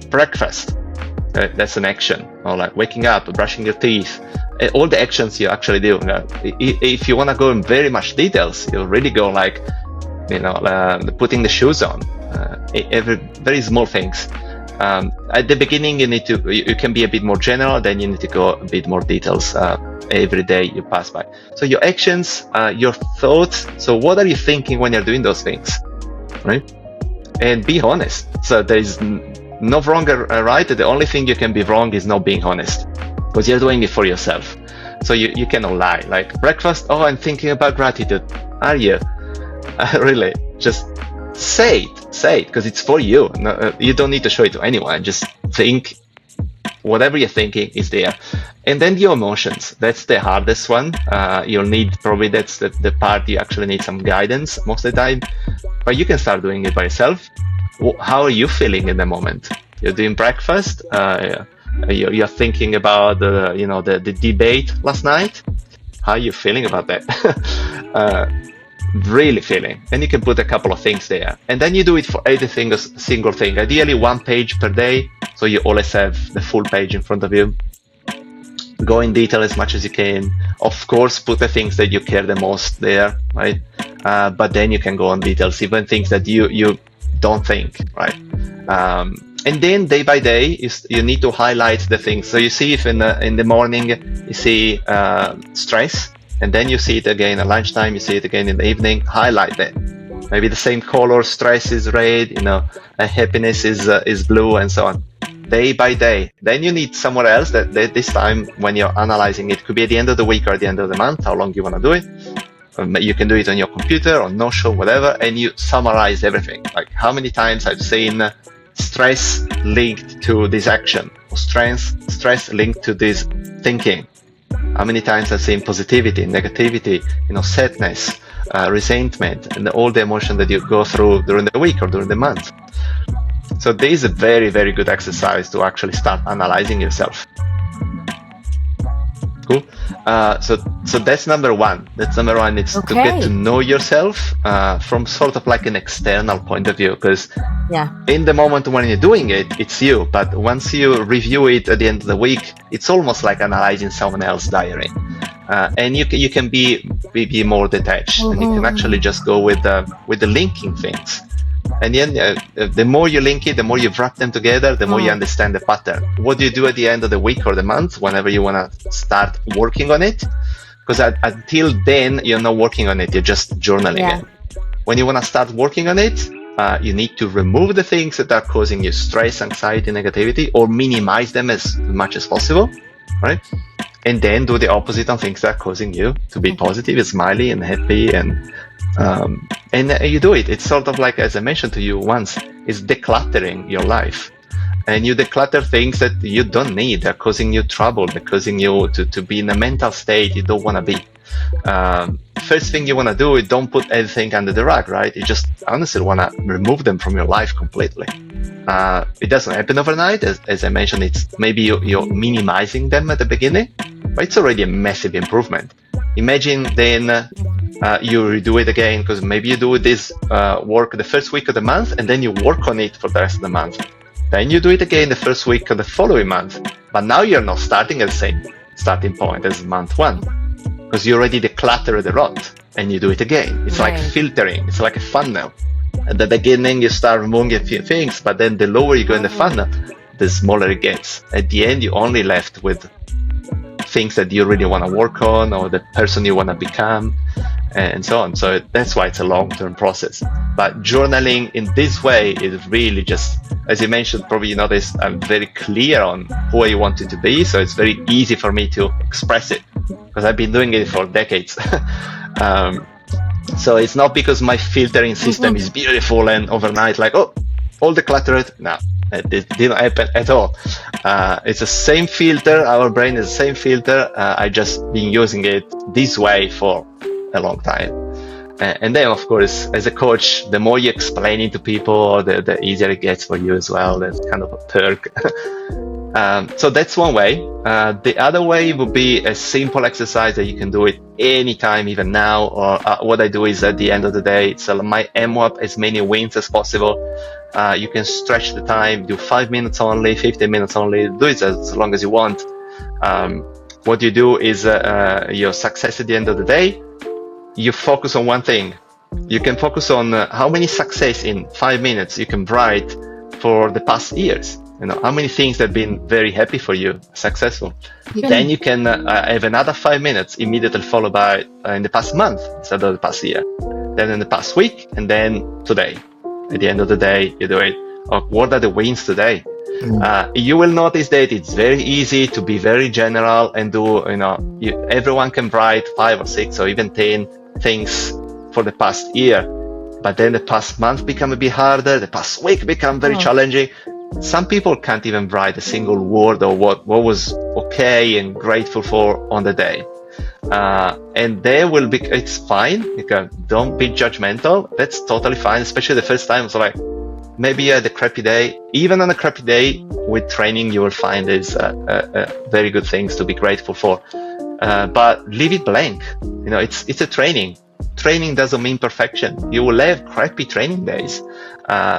Breakfast, that's an action, or like waking up, brushing your teeth, all the actions you actually do. If you want to go in very much details, you really go like, putting the shoes on, every very small things. At the beginning, you can be a bit more general, then you need to go a bit more details every day you pass by. So your actions, your thoughts. So what are you thinking when you're doing those things, right? And be honest. So there is no wrong or right. The only thing you can be wrong is not being honest, because you're doing it for yourself. So you cannot lie. Like breakfast, oh, I'm thinking about gratitude. Are you? Really? Just say it, because it's for you. No, you don't need to show it to anyone. Just think whatever you're thinking is there. And then your emotions. That's the hardest one. You'll need, probably that's the part you actually need some guidance most of the time, but you can start doing it by yourself. How are you feeling in the moment? You're doing breakfast. You're thinking about the debate last night. How are you feeling about that? Really feeling. And you can put a couple of things there. And then you do it for every single thing. Ideally 1 page per day, so you always have the full page in front of you. Go in detail as much as you can. Of course, put the things that you care the most there, right? But then you can go on details, even things that you don't think, right? And then day by day, you need to highlight the things. So you see if in the morning you see stress, and then you see it again at lunchtime, you see it again in the evening, highlight that. Maybe the same color, stress is red, happiness is blue, and so on. Day by day. Then you need somewhere else that this time when you're analyzing it, could be at the end of the week or at the end of the month, how long you want to do it. You can do it on your computer, on Notion, whatever, and you summarize everything. Like how many times I've seen stress linked to this action, or stress linked to this thinking. How many times I've seen positivity, negativity, sadness, resentment, and all the emotion that you go through during the week or during the month. So this is a very, very good exercise to actually start analyzing yourself. Cool. So that's number one. It's to get to know yourself from sort of like an external point of view, because in the moment when you're doing it, it's you. But once you review it at the end of the week, it's almost like analyzing someone else's diary. And you can be more detached, and you can actually just go with the linking things. And then the more you link it, the more you wrap them together, the more you understand the pattern. What do you do at the end of the week or the month, whenever you want to start working on it? Because until then, you're not working on it, you're just journaling it. When you want to start working on it, you need to remove the things that are causing you stress, anxiety, negativity, or minimize them as much as possible, right? And then do the opposite on things that are causing you to be positive, smiley, and happy, and you do it. It's sort of like, as I mentioned to you once, it's decluttering your life. And you declutter things that you don't need. They're causing you trouble. They're causing you to be in a mental state you don't want to be. First thing you want to do is don't put everything under the rug, right? You just honestly want to remove them from your life completely. It doesn't happen overnight. As I mentioned, it's maybe you're minimizing them at the beginning, but it's already a massive improvement. Imagine then you redo it again, because maybe you do this work the first week of the month, and then you work on it for the rest of the month. Then you do it again the first week of the following month. But now you're not starting at the same starting point as month one, because you already decluttered the rot, and you do it again. It's like filtering. It's like a funnel. At the beginning, you start removing a few things, but then the lower you go in the funnel, the smaller it gets. At the end, you're only left with things that you really want to work on, or the person you want to become, and so on. So that's why it's a long-term process. But journaling in this way is really just, as you mentioned, probably you noticed, I'm very clear on who I want it to be. So it's very easy for me to express it because I've been doing it for decades. So it's not because my filtering system is beautiful and overnight, like, oh, all decluttered. No, it didn't happen at all. It's the same filter. Our brain is the same filter. I just been using it this way for a long time. And then, of course, as a coach, the more you explain it to people, the easier it gets for you as well. That's kind of a perk. So that's one way. The other way would be a simple exercise that you can do it anytime, even now. Or what I do is at the end of the day, it's my MWAP, as many wins as possible. You can stretch the time, do 5 minutes only, 15 minutes only, do it as long as you want. What you do is your success at the end of the day, you focus on one thing. You can focus on how many success in 5 minutes you can write for the past years. You know, how many things have been very happy for you, successful. Then you can have another 5 minutes immediately followed by in the past month instead of the past year. Then in the past week, and then today. At the end of the day, you do it. What are the wins today? You will notice that it's very easy to be very general and do, everyone can write 5 or 6 or even 10 things for the past year. But then the past month become a bit harder. The past week become very challenging. Some people can't even write a single word of what was okay and grateful for on the day. And there will be, it's fine. Don't be judgmental. That's totally fine, especially the first time. So like, maybe you had a crappy day. Even on a crappy day, with training, you will find there's very good things to be grateful for. But leave it blank. It's a training. Training doesn't mean perfection. You will have crappy training days.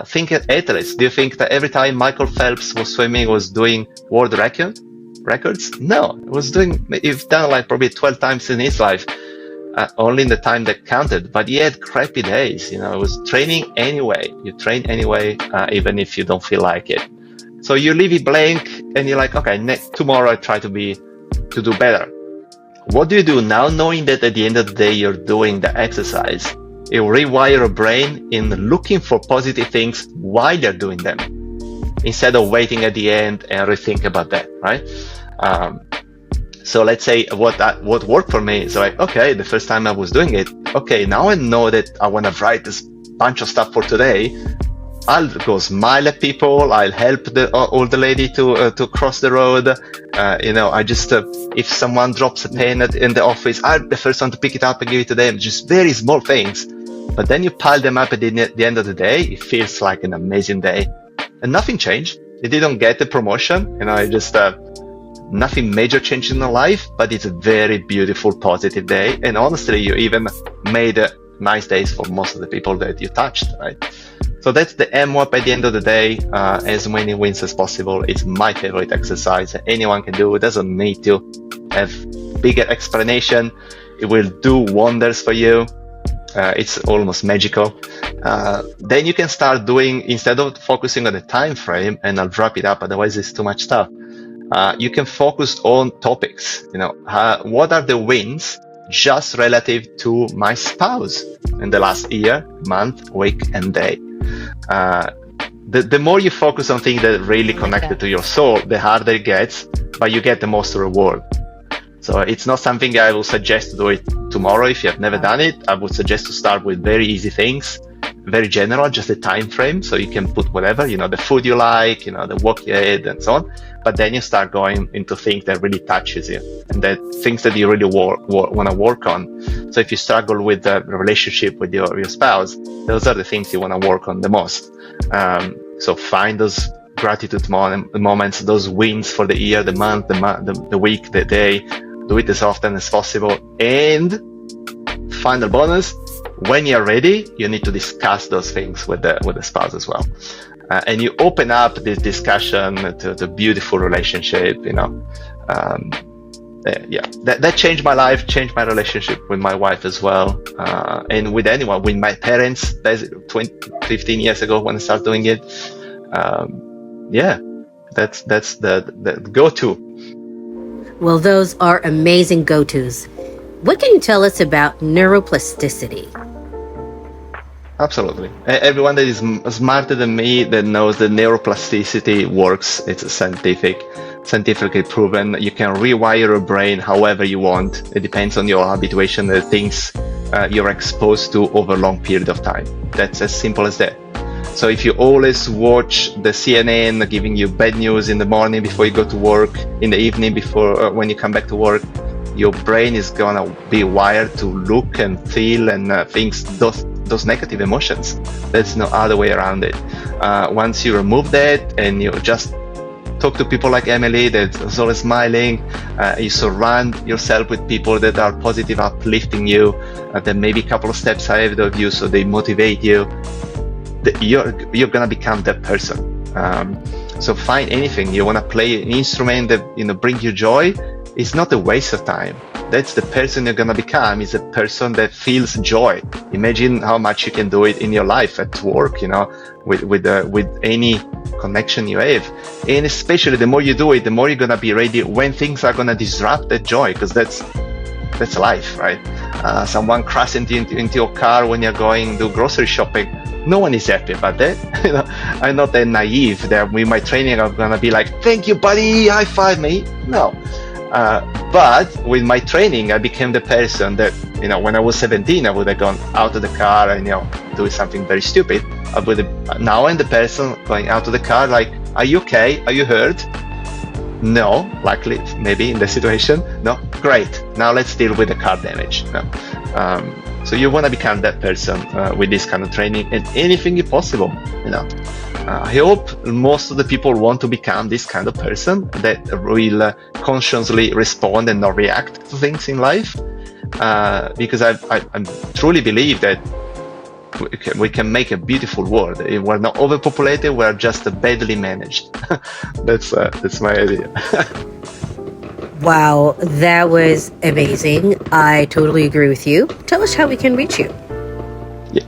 Think at athletes. Do you think that every time Michael Phelps was swimming was doing world records? No, he's done like probably 12 times in his life, only in the time that counted. But he had crappy days. It was training anyway. You train anyway, even if you don't feel like it. So you leave it blank, and you're like, okay, tomorrow I try to do better. What do you do now, knowing that at the end of the day you're doing the exercise? You rewire your brain in looking for positive things while you're doing them, instead of waiting at the end and rethink about that, right? So let's say what worked for me is like, okay, the first time I was doing it, okay, now I know that I want to write this bunch of stuff for today. I'll go smile at people. I'll help the older lady to cross the road. I just if someone drops a pen in the office, I'm the first one to pick it up and give it to them. Just very small things, but then you pile them up at the end of the day. It feels like an amazing day, and nothing changed. You didn't get the promotion. It just nothing major changed in my life, but it's a very beautiful, positive day. And honestly, you even made nice days for most of the people that you touched, right? So that's the MWAP at the end of the day, as many wins as possible. It's my favorite exercise that anyone can do. It doesn't need to have bigger explanation. It will do wonders for you. It's almost magical. Then you can start doing, instead of focusing on the time frame, and I'll wrap it up, otherwise it's too much stuff. You can focus on topics. What are the wins just relative to my spouse in the last year, month, week, and day? The more you focus on things that are really connected to your soul, the harder it gets, but you get the most reward. So it's not something I will suggest to do it tomorrow if you have never done it. I would suggest to start with very easy things, very general, just a time frame. So you can put whatever, the food you like, the walk you had, and so on. But then you start going into things that really touches you, and that things that you really want to work on. So if you struggle with the relationship with your spouse, those are the things you want to work on the most. So find those gratitude moments, those wins for the year, the month, the week, the day. Do it as often as possible. And final bonus, when you're ready, you need to discuss those things with the spouse as well. And you open up this discussion to the beautiful relationship, that changed my life, changed my relationship with my wife as well. And with anyone, with my parents, 15 years ago when I started doing it. That's the go-to. Well, those are amazing go-tos. What can you tell us about neuroplasticity? Absolutely. Everyone that is smarter than me that knows that neuroplasticity works. It's scientifically proven. You can rewire your brain however you want. It depends on your habituation, the things you're exposed to over a long period of time. That's as simple as that. So if you always watch the CNN giving you bad news in the morning before you go to work, in the evening before when you come back to work, your brain is gonna be wired to look and feel and things those negative emotions. There's no other way around it. Once you remove that and you just talk to people like Emily that's always smiling, you surround yourself with people that are positive, uplifting you, that maybe a couple of steps ahead of you, so they motivate you. You're gonna become that person. So find anything you want to play, an instrument that brings you joy. It's not a waste of time. That's the person you're gonna become. Is a person that feels joy. Imagine how much you can do it in your life, at work, with any connection you have. And especially the more you do it, the more you're gonna be ready when things are gonna disrupt that joy, because that's life, right? Someone crashes into your car when you're going to grocery shopping. No one is happy about that. I'm not that naive that with my training I'm gonna be like, thank you, buddy, high five me. No. But with my training, I became the person that, when I was 17, I would have gone out of the car and, doing something very stupid. Now I'm the person going out of the car like, are you okay? Are you hurt? No, likely, maybe in the situation. No, great. Now let's deal with the car damage. So you want to become that person with this kind of training and anything possible. I hope most of the people want to become this kind of person that will consciously respond and not react to things in life, because I truly believe that we can make a beautiful world. We're not overpopulated, we're just badly managed. That's my idea. Wow, that was amazing. I totally agree with you. Tell us how we can reach you. Yeah.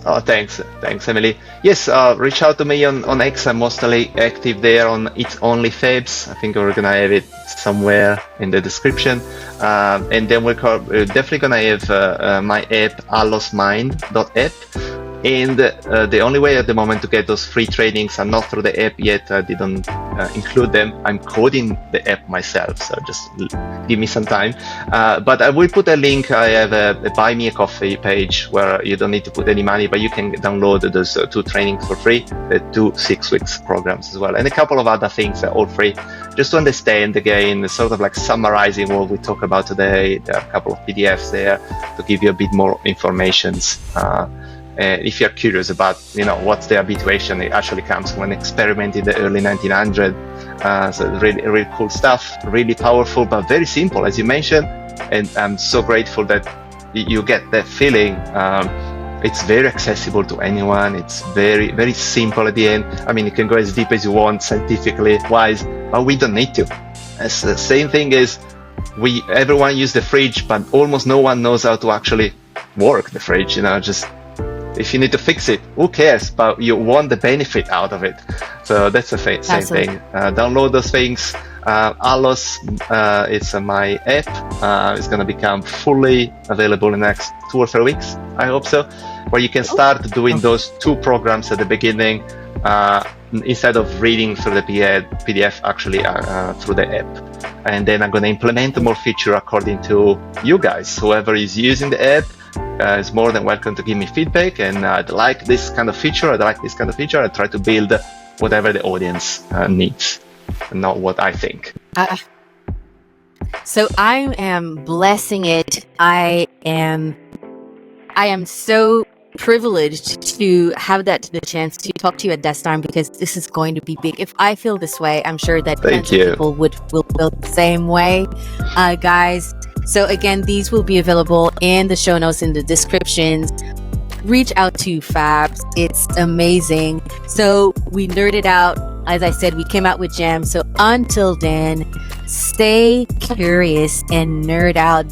Oh, thanks, Emily. Yes, reach out to me on X. I'm mostly active there on It's Only Fabs. I think we're gonna have it somewhere in the description. And then we're definitely gonna have my app, Allosminds.app. And the only way at the moment to get those free trainings are not through the app yet. I didn't include them. I'm coding the app myself, so just give me some time. But I will put a link. I have a Buy Me a Coffee page where you don't need to put any money, but you can download those 2 trainings for free, the 2 6-week programs as well, and a couple of other things that are all free, just to understand again, sort of like summarizing what we talked about today. There are a couple of PDFs there to give you a bit more information. If you're curious about, what's the habituation, it actually comes from an experiment in the early 1900s. So really, really cool stuff, really powerful, but very simple, as you mentioned. And I'm so grateful that you get that feeling. It's very accessible to anyone. It's very, very simple at the end. I mean, you can go as deep as you want, scientifically wise, but we don't need to. It's the same thing as everyone use the fridge, but almost no one knows how to actually work the fridge. Just if you need to fix it, who cares? But you want the benefit out of it. So that's the same thing. Download those things. Allos, it's my app. It's going to become fully available in the next 2 or 3 weeks. I hope so. Where you can start doing those 2 programs at the beginning, instead of reading through the PDF, actually through the app. And then I'm going to implement more feature according to you guys. Whoever is using the app is more than welcome to give me feedback. And I'd like this kind of feature. I try to build whatever the audience needs, and not what I think. So I am blessing it. I am so privileged to have the chance to talk to you at this time, because this is going to be big. If I feel this way, I'm sure that people will feel the same way, guys. So again, these will be available in the show notes, in the descriptions. Reach out to Fabs. It's amazing. So we nerded out. As I said, we came out with gems. So until then, stay curious and nerd out.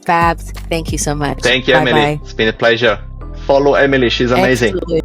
Fabs, thank you so much. Thank you, Emily. It's been a pleasure. Follow Emily. She's amazing. Absolutely.